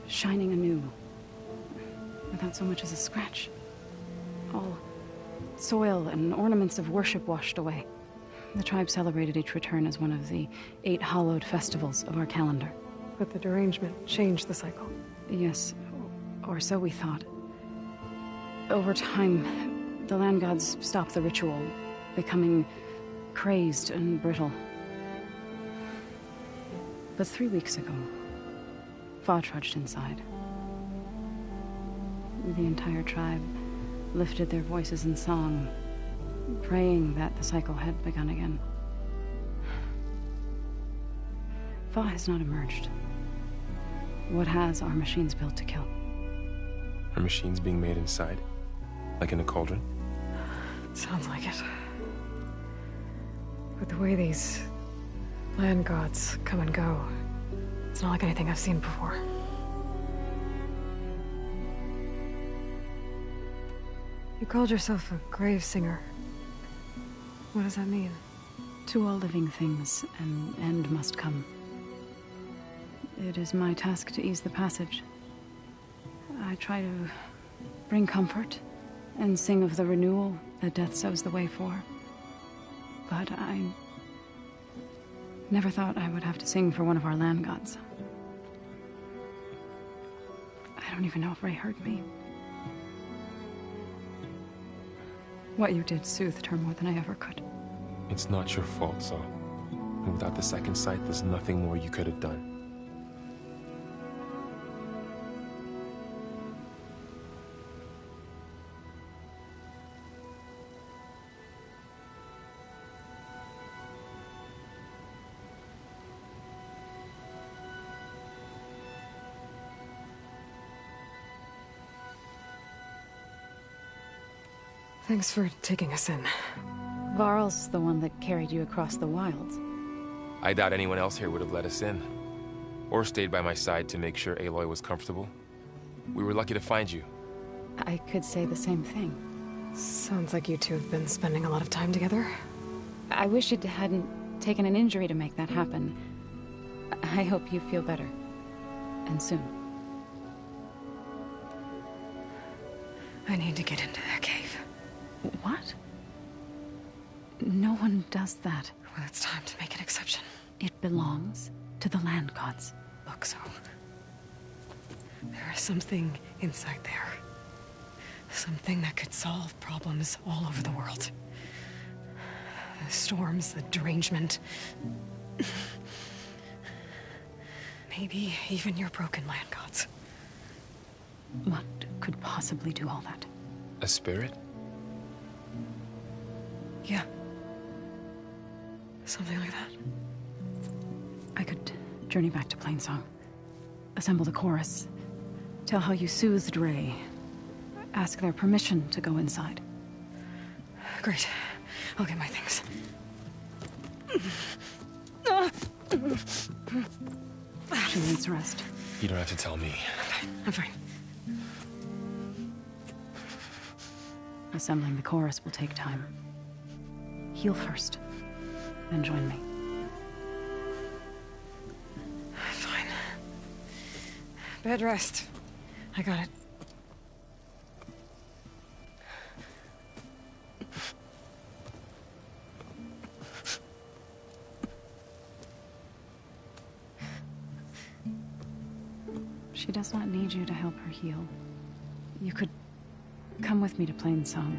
Speaker 8: shining anew. Without so much as a scratch. All soil and ornaments of worship washed away. The tribe celebrated each return as one of the 8 hallowed festivals of our calendar.
Speaker 2: But the derangement changed the cycle.
Speaker 8: Yes, or so we thought. Over time, the land gods stopped the ritual, becoming crazed and brittle. But 3 weeks ago, Fa trudged inside. The entire tribe lifted their voices in song, praying that the cycle had begun again. Fa has not emerged. What has are machines built to kill?
Speaker 21: Are machines being made inside? Like in a cauldron?
Speaker 2: Sounds like it. But the way these land gods come and go, it's not like anything I've seen before. You called yourself a grave singer. What does that mean?
Speaker 8: To all living things, an end must come. It is my task to ease the passage. I try to bring comfort and sing of the renewal that death sows the way for. But I never thought I would have to sing for one of our land gods. I don't even know if Ray heard me. What you did soothed her more than I ever could.
Speaker 21: It's not your fault, Saul. And without the second sight, there's nothing more you could have done.
Speaker 2: Thanks for taking us in.
Speaker 8: Varl's the one that carried you across the wilds.
Speaker 21: I doubt anyone else here would have let us in. Or stayed by my side to make sure Aloy was comfortable. We were lucky to find you.
Speaker 8: I could say the same thing.
Speaker 2: Sounds like you two have been spending a lot of time together.
Speaker 8: I wish it hadn't taken an injury to make that happen. I hope you feel better. And soon.
Speaker 2: I need to get into that cave.
Speaker 8: What? No one does that.
Speaker 2: Well, it's time to make an exception.
Speaker 8: It belongs to the land gods.
Speaker 2: Look, so... there is something inside there. Something that could solve problems all over the world. The storms, the derangement... maybe even your broken land gods.
Speaker 8: What could possibly do all that?
Speaker 21: A spirit?
Speaker 2: Yeah. Something like that.
Speaker 8: I could journey back to Plainsong. Assemble the chorus. Tell how you soothed Ray. Ask their permission to go inside.
Speaker 2: Great. I'll get my things.
Speaker 8: She needs rest.
Speaker 21: You don't have to tell me.
Speaker 2: I'm fine.
Speaker 8: Assembling the chorus will take time. Heal first, then join me.
Speaker 2: Fine. Bed rest. I got it.
Speaker 8: She does not need you to help her heal. You could come with me to Plainsong.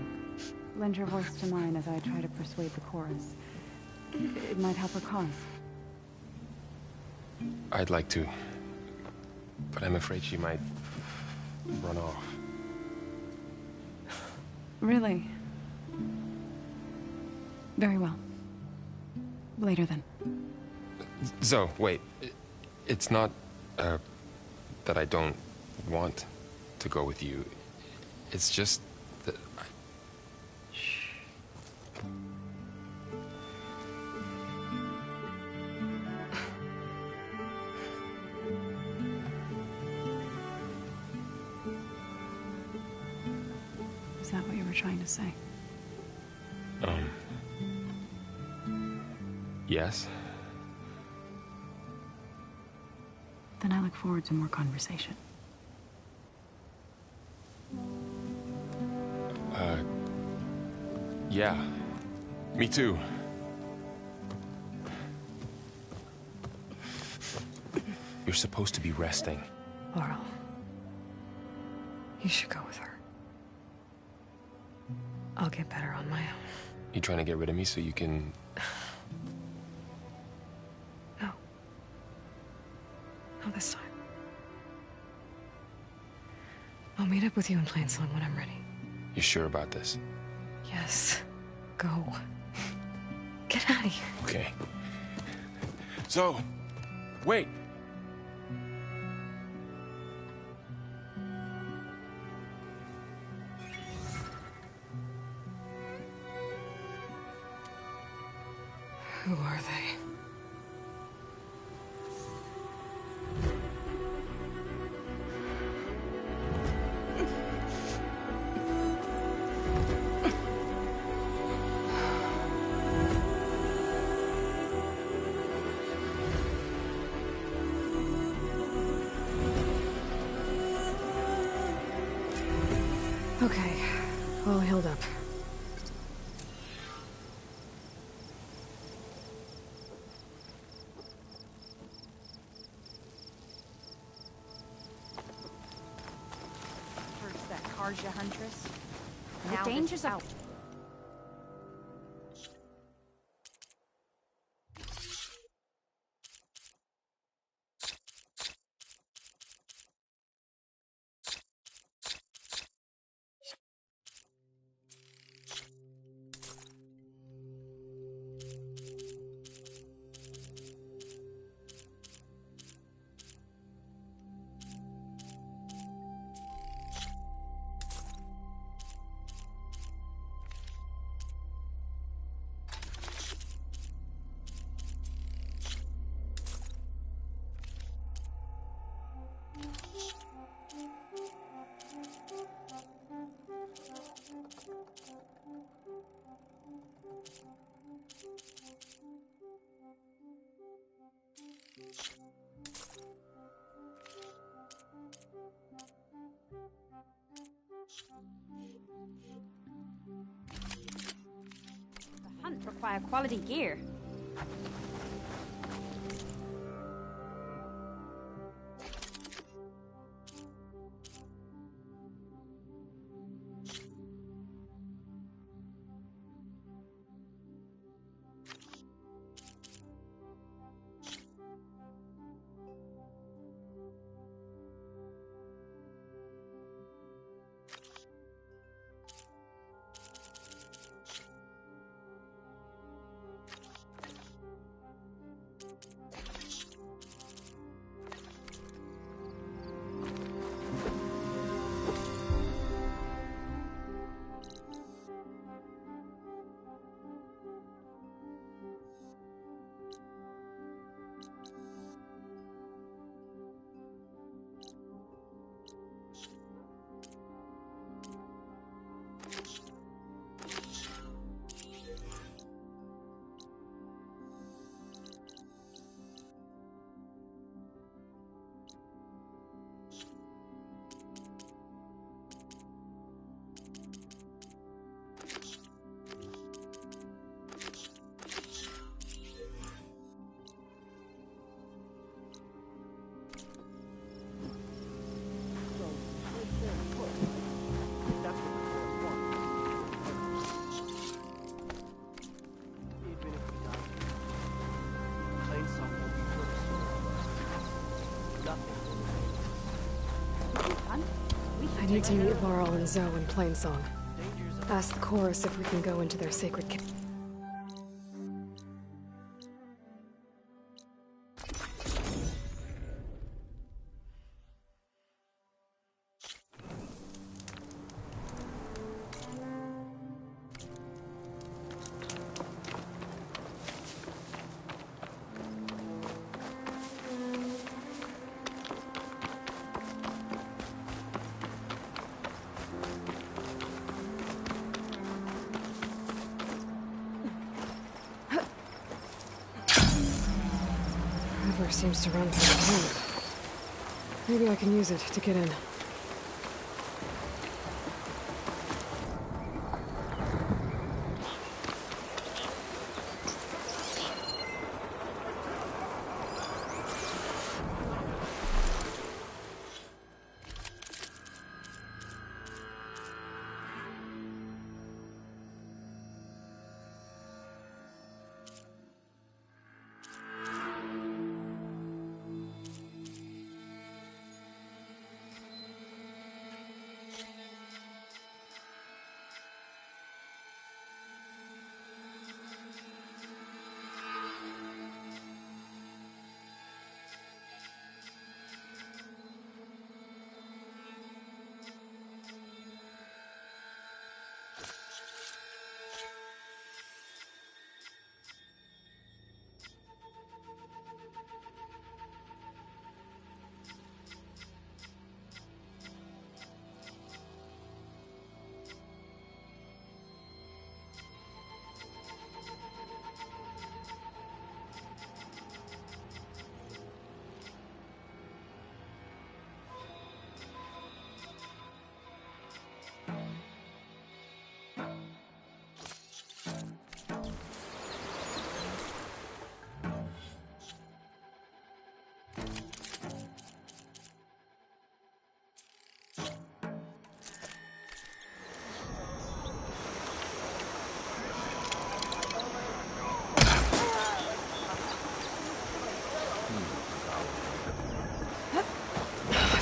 Speaker 8: Lend your voice to mine as I try to persuade the chorus. It might help her cause.
Speaker 21: I'd like to. But I'm afraid she might run off.
Speaker 8: Really? Very well. Later then.
Speaker 21: Zoe, wait. It's not, that I don't want to go with you. It's just that Shh.
Speaker 8: Is that what you were trying to say?
Speaker 21: Yes?
Speaker 8: Then I look forward to more conversation.
Speaker 21: Yeah. Me too. You're supposed to be resting.
Speaker 2: Laurel. You should go with her. I'll get better on my own.
Speaker 21: You trying to get rid of me so you can...
Speaker 2: No. Not this time. I'll meet up with you in Plainsong when I'm ready.
Speaker 21: You sure about this?
Speaker 2: Yes. Go. Get out of here.
Speaker 21: Okay. So, wait.
Speaker 2: Who are they? Okay, all healed up.
Speaker 4: First that Karja huntress.
Speaker 11: The
Speaker 4: Now
Speaker 11: danger's
Speaker 4: this
Speaker 11: out.
Speaker 1: The hunt require quality gear.
Speaker 2: I need to meet Varl and Zoe in Plainsong. Ask the chorus if we can go into their sacred cave. Seems to run through the cave. Maybe I can use it to get in.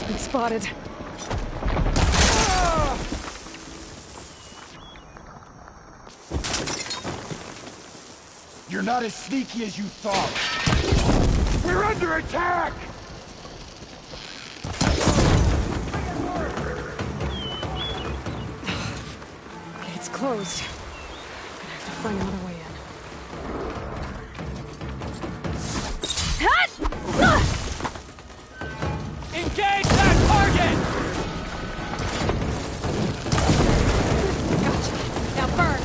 Speaker 2: Been spotted.
Speaker 22: You're not as sneaky as you thought. We're under attack!
Speaker 2: Gate's closed. Gonna have to find another way in.
Speaker 6: Engage that target!
Speaker 2: Gotcha. Now burn!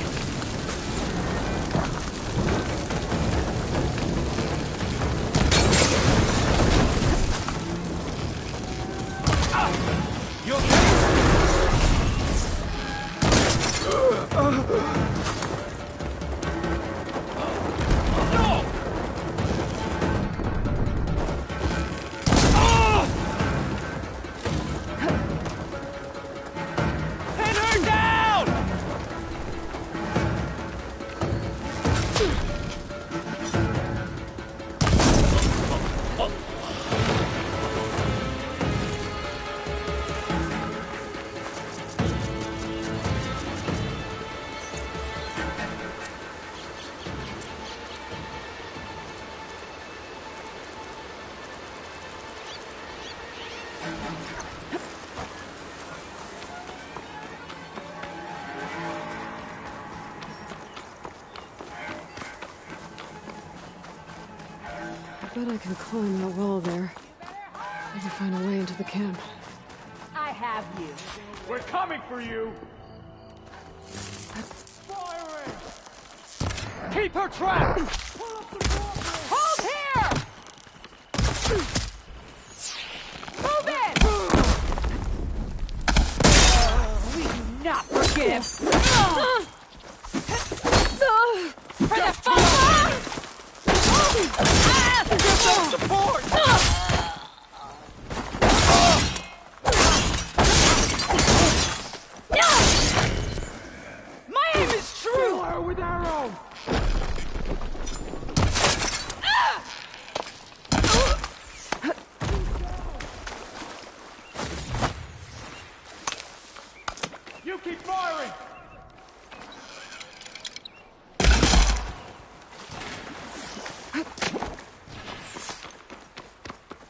Speaker 2: bet I can climb that wall there. Maybe find a way into the camp.
Speaker 11: I have you.
Speaker 22: We're coming for you! Keep her trapped!
Speaker 11: Hold here! Move it! We do not forgive! For the father!
Speaker 22: Give them support!
Speaker 11: My aim is true!
Speaker 22: Kill her with arrows! You keep firing!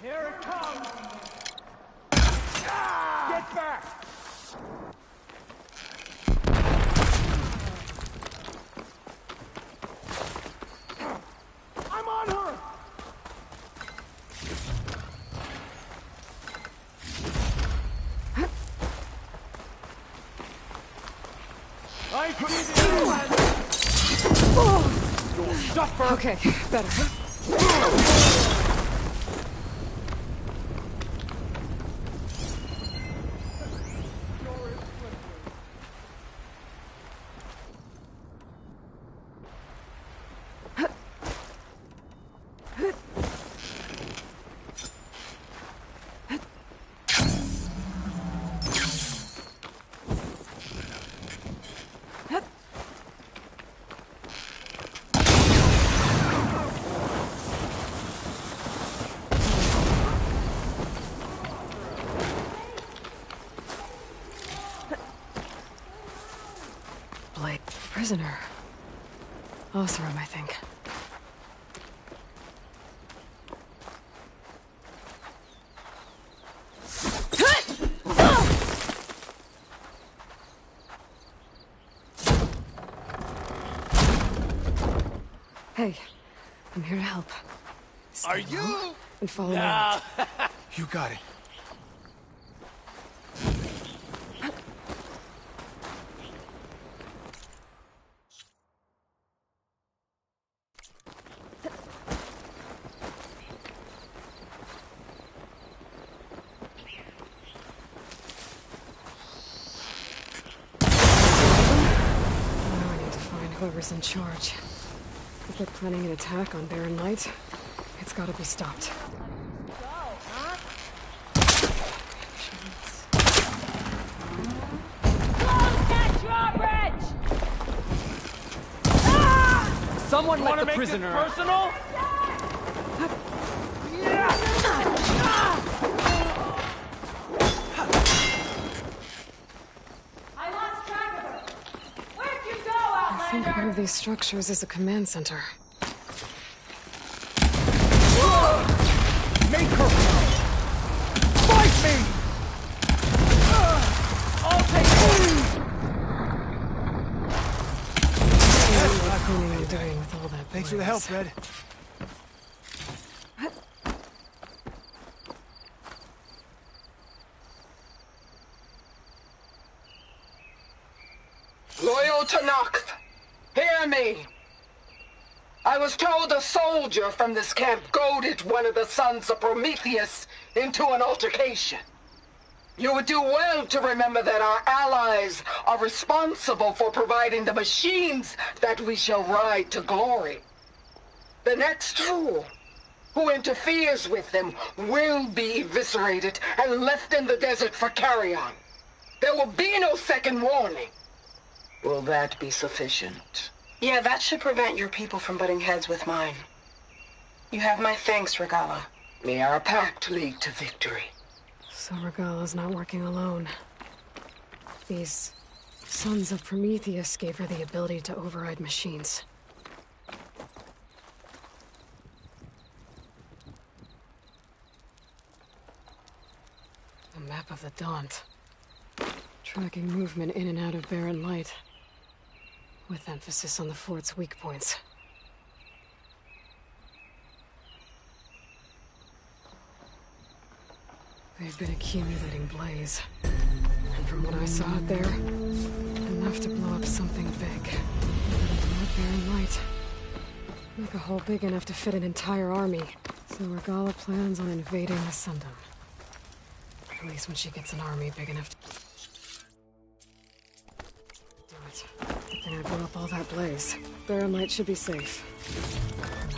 Speaker 22: Here it comes! Get back! I'm on her! I ain't breathing anyone! You'll suffer!
Speaker 2: Okay, better. Prisoner. Oseram, I think. Hey, I'm here to help.
Speaker 22: Are you?
Speaker 2: And follow me out.
Speaker 22: You got it.
Speaker 2: Whoever's in charge. If they're planning an attack on Barren Light, it's gotta be stopped.
Speaker 22: Someone let the prisoner out. Personal?
Speaker 2: I think one of these structures is a command center.
Speaker 22: Make her fight me! I'll take
Speaker 2: What are you doing with all that?
Speaker 22: Thanks for the help, Red.
Speaker 5: Loyal Tenakth, hear me. I was told a soldier from this camp goaded one of the sons of Prometheus into an altercation. You would do well to remember that our allies are responsible for providing the machines that we shall ride to glory. The next fool who interferes with them will be eviscerated and left in the desert for carrion. There will be no second warning. Will that be sufficient? Yeah, that should prevent your people from butting heads with mine. You have my thanks, Regalla. May our pact lead to victory.
Speaker 2: So Regalla's not working alone. These sons of Prometheus gave her the ability to override machines. A map of the Daunt. Tracking movement in and out of Barren Light. With emphasis on the fort's weak points. They've been accumulating blaze. And from what I saw out there, enough to blow up something big. Not bearing light. Make a hole big enough to fit an entire army. So Regala plans on invading the Sundom. At least when she gets an army big enough to... Do it. Good thing I blew up all that blaze. Baron Light should be safe.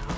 Speaker 2: No.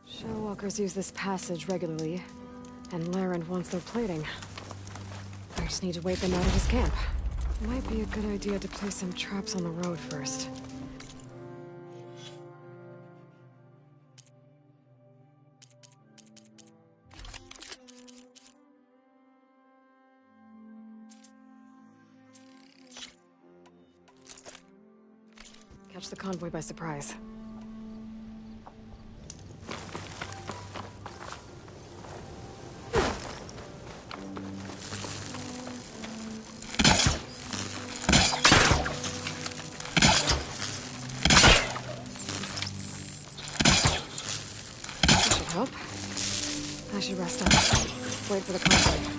Speaker 2: Shellwalkers use this passage regularly, and Larend wants their plating. I just need to wait them out of his camp. Might be a good idea to place some traps on the road first. Catch the convoy by surprise. I should rest up. Wait for the convoy.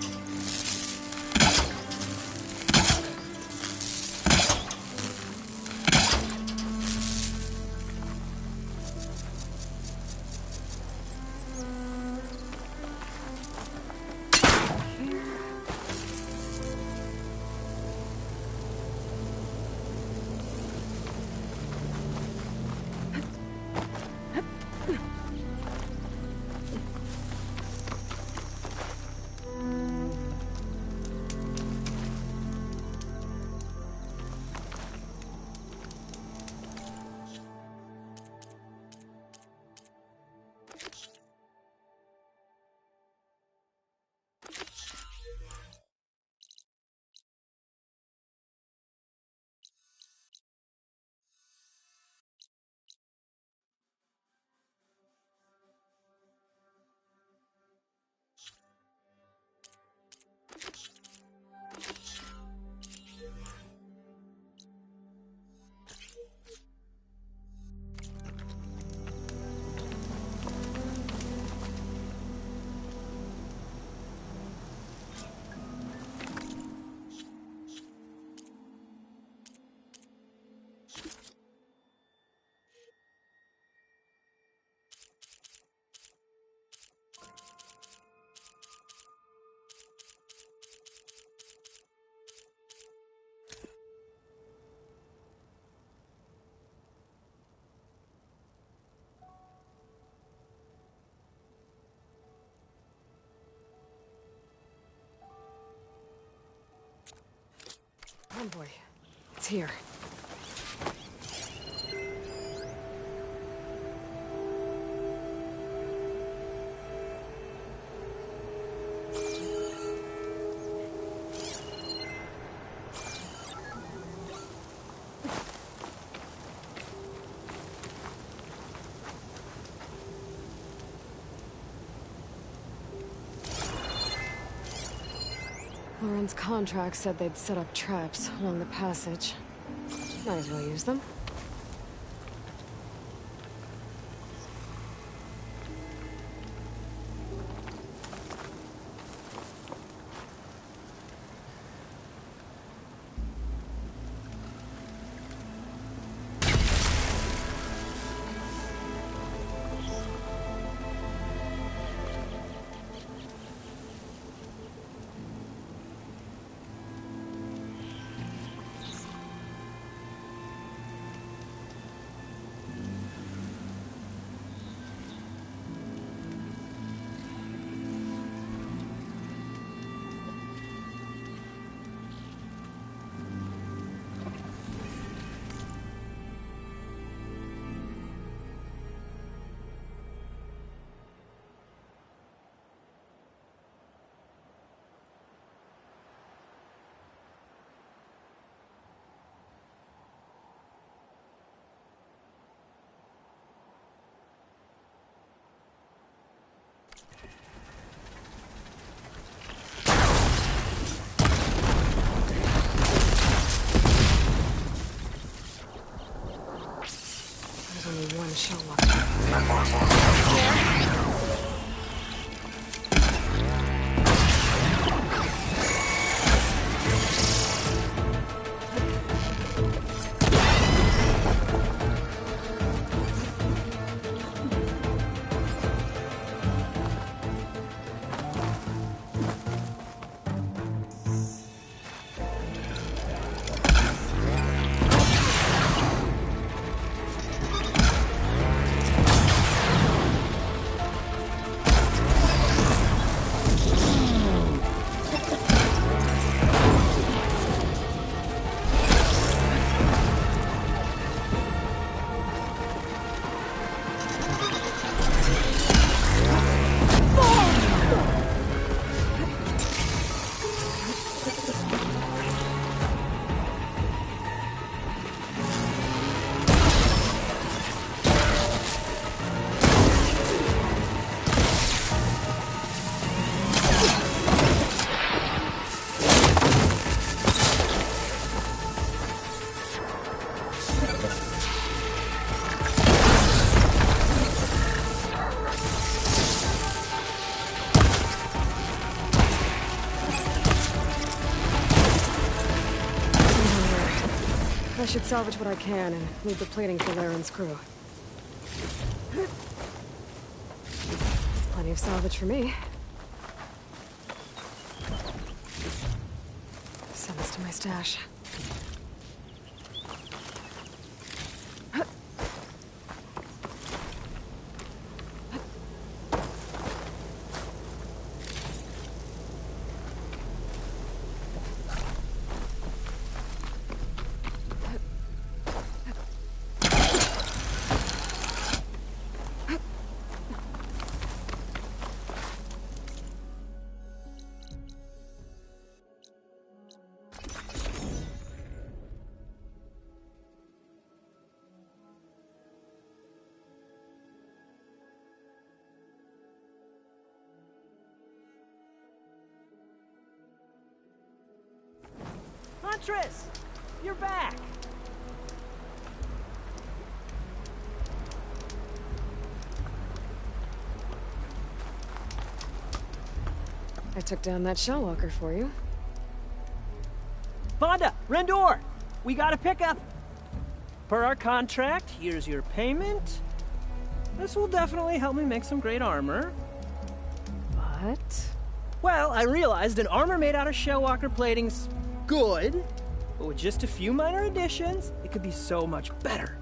Speaker 2: Convoy. It's here. Lauren's contract said they'd set up traps along the passage. Might as well use them. I should salvage what I can and leave the plating for Laren's crew. Plenty of salvage for me. Send this to my stash.
Speaker 9: Huntress! You're back!
Speaker 2: I took down that Shellwalker for you.
Speaker 9: Vonda! Rendor! We got a pickup! Per our contract, here's your payment. This will definitely help me make some great armor.
Speaker 2: What?
Speaker 9: Well, I realized an armor made out of Shellwalker plating's good, but with just a few minor additions, it could be so much better.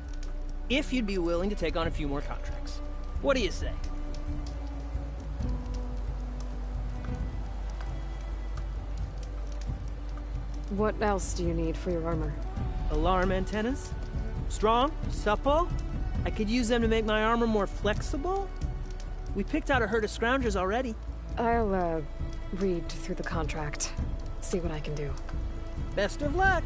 Speaker 9: If you'd be willing to take on a few more contracts. What do you say?
Speaker 2: What else do you need for your armor?
Speaker 9: Alarm antennas? Strong? Supple? I could use them to make my armor more flexible? We picked out a herd of scroungers already.
Speaker 2: I'll, read through the contract. See what I can do.
Speaker 9: Best of luck!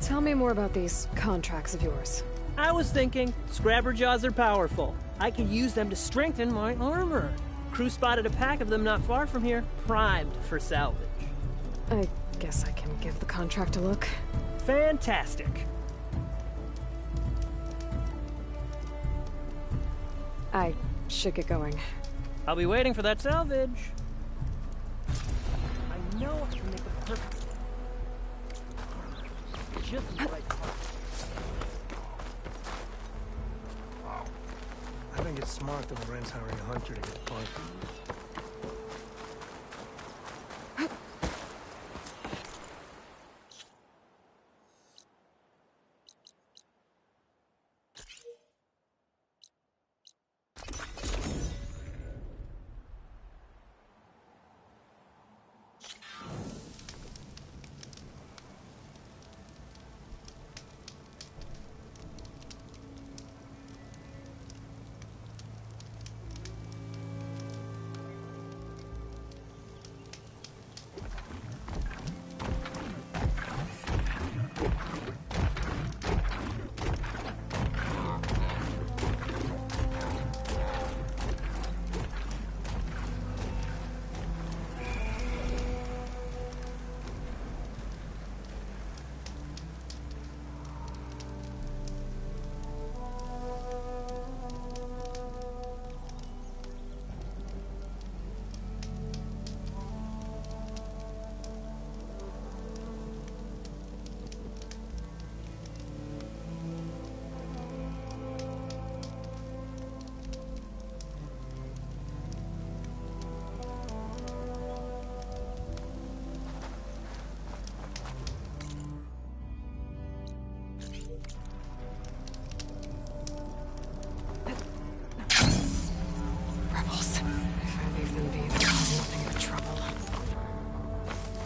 Speaker 2: Tell me more about these contracts of yours.
Speaker 9: I was thinking, Scrabber Jaws are powerful. I could use them to strengthen my armor. Crew spotted a pack of them not far from here, primed for salvage.
Speaker 2: I guess I can give the contract a look.
Speaker 9: Fantastic.
Speaker 2: I should get going.
Speaker 9: I'll be waiting for that salvage. I know I can make a perfect... Just the right part.
Speaker 12: I think it's smart that Loren's hiring a hunter to get parked.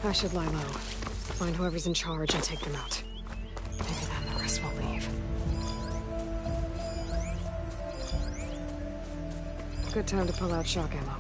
Speaker 2: I should lie low. Find whoever's in charge and take them out. Maybe then the rest will leave. Good time to pull out shock ammo.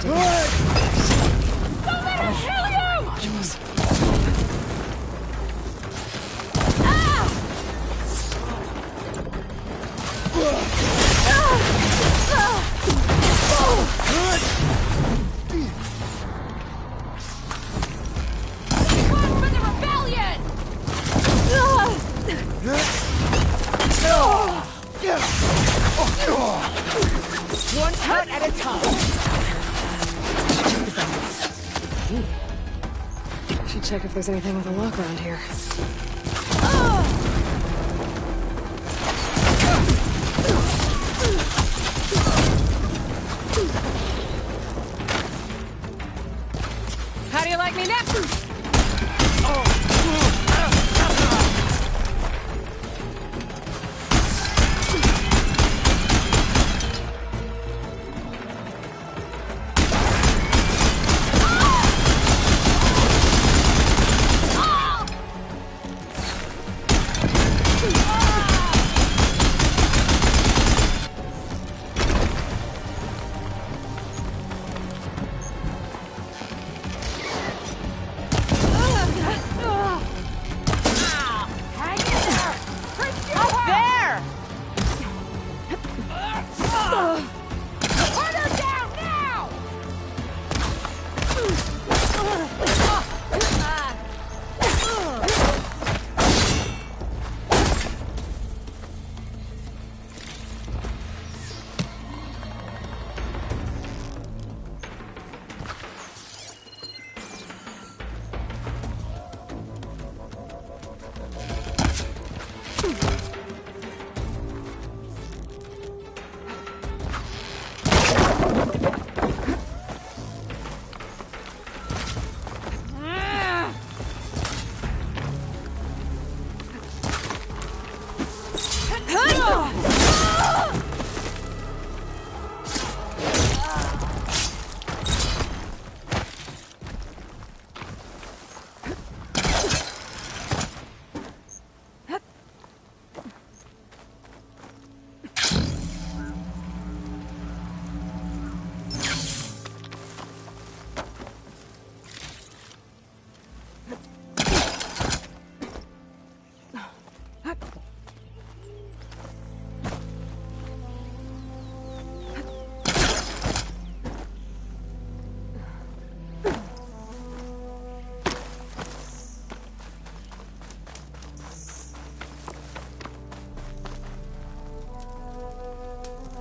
Speaker 9: Good!
Speaker 2: key. I should check if there's anything with a lock around here.
Speaker 11: How do you like me now?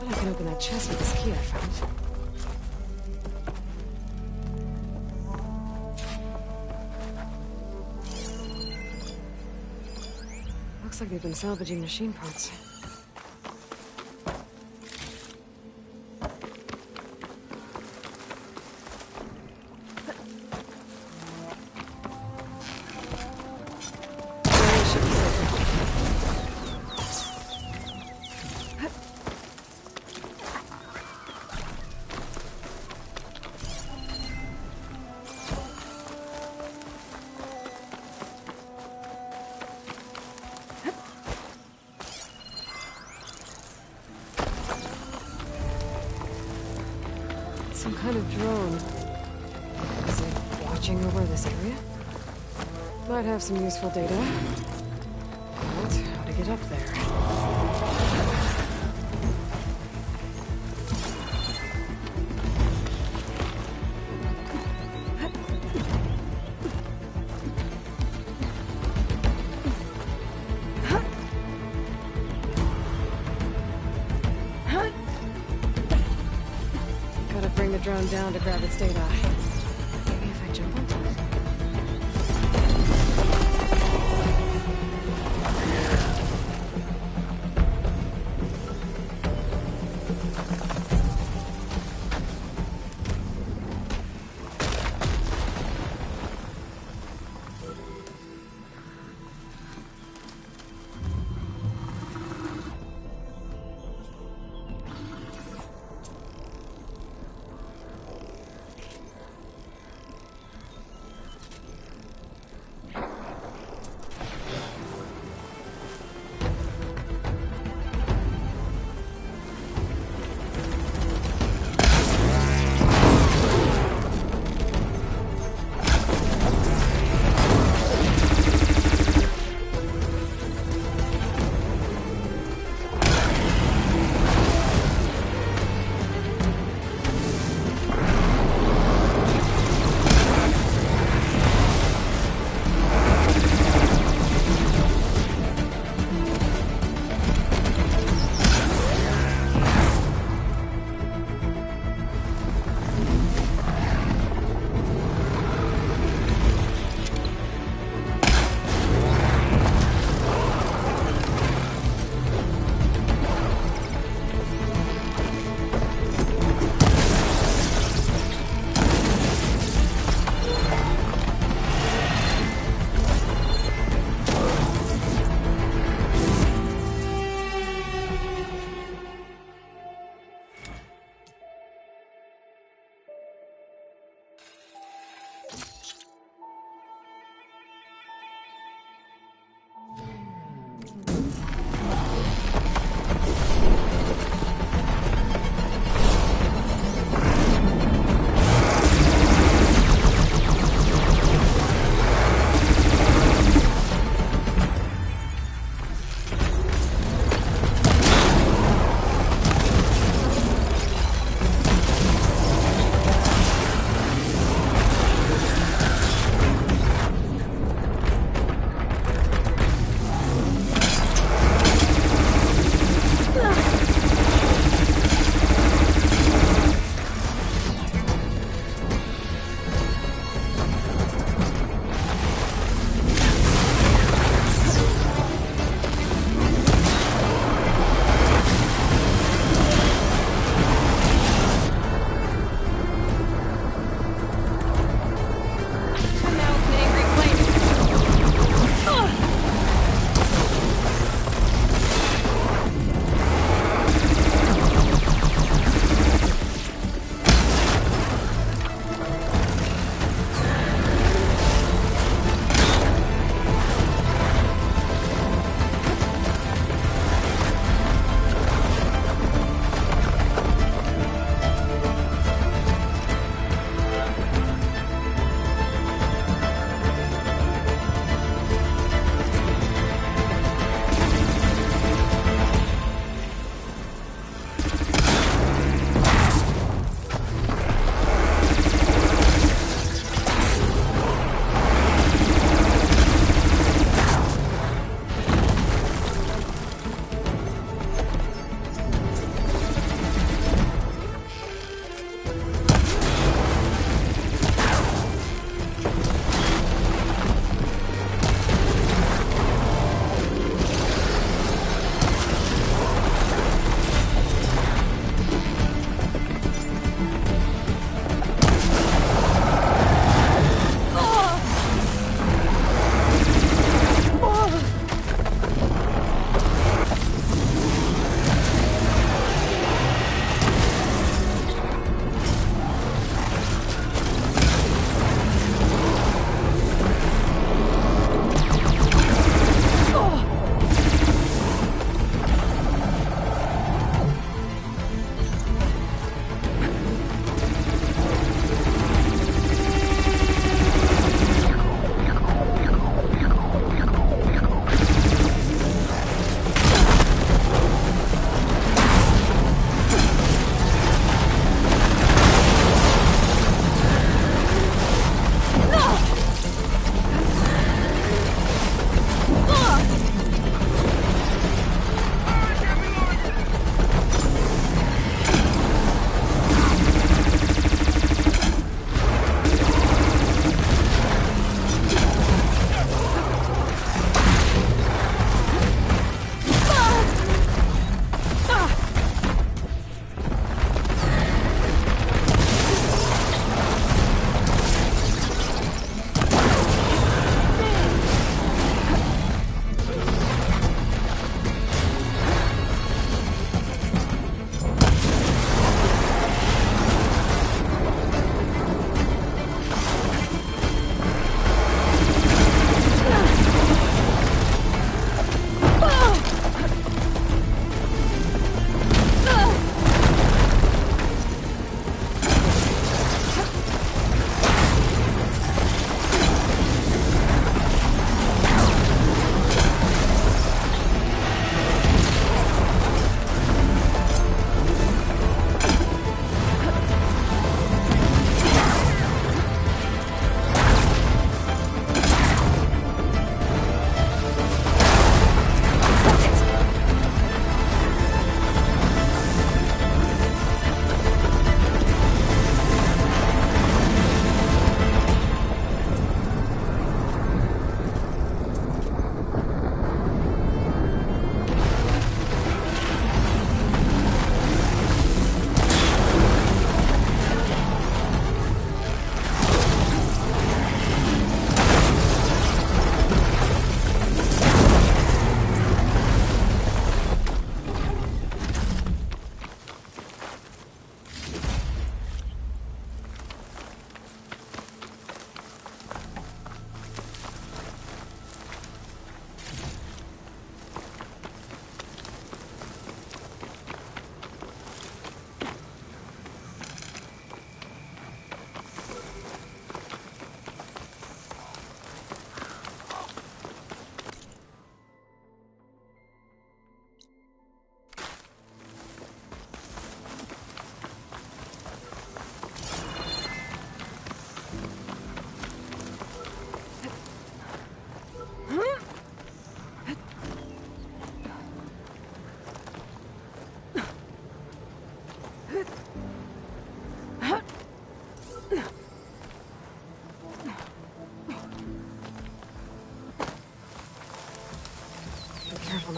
Speaker 2: I can open that chest with this key I found. Looks like they've been salvaging machine parts. Some kind of drone. Is it watching over this area? Might have some useful data. But how to get up there? Bring the drone down to grab its data. Maybe if I jump onto it.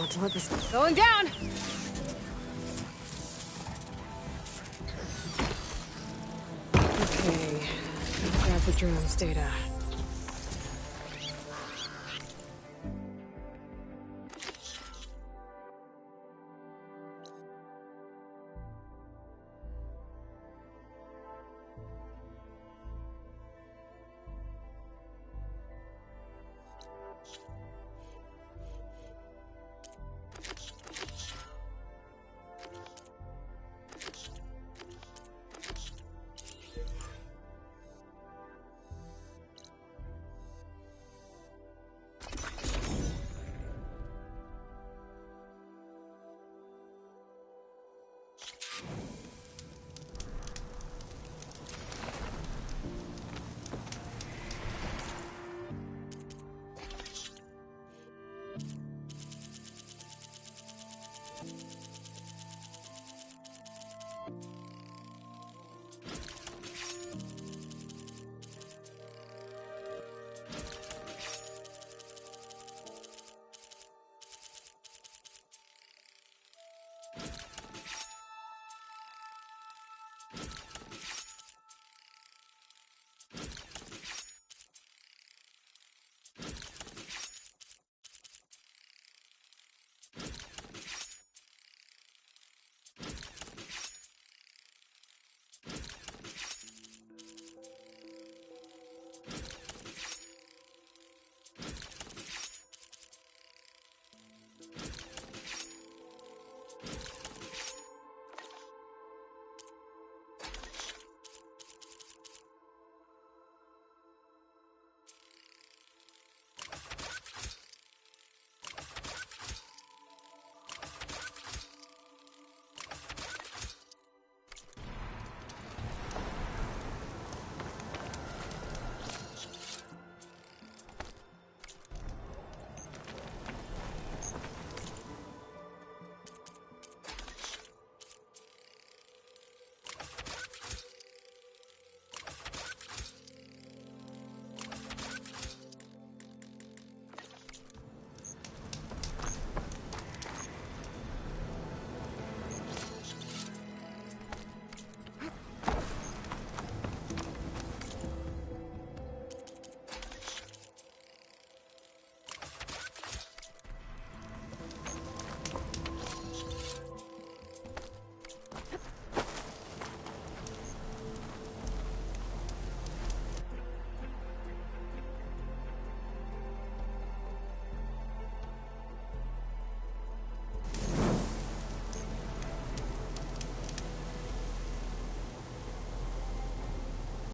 Speaker 2: not to let this going down. Okay, grab the drone's data.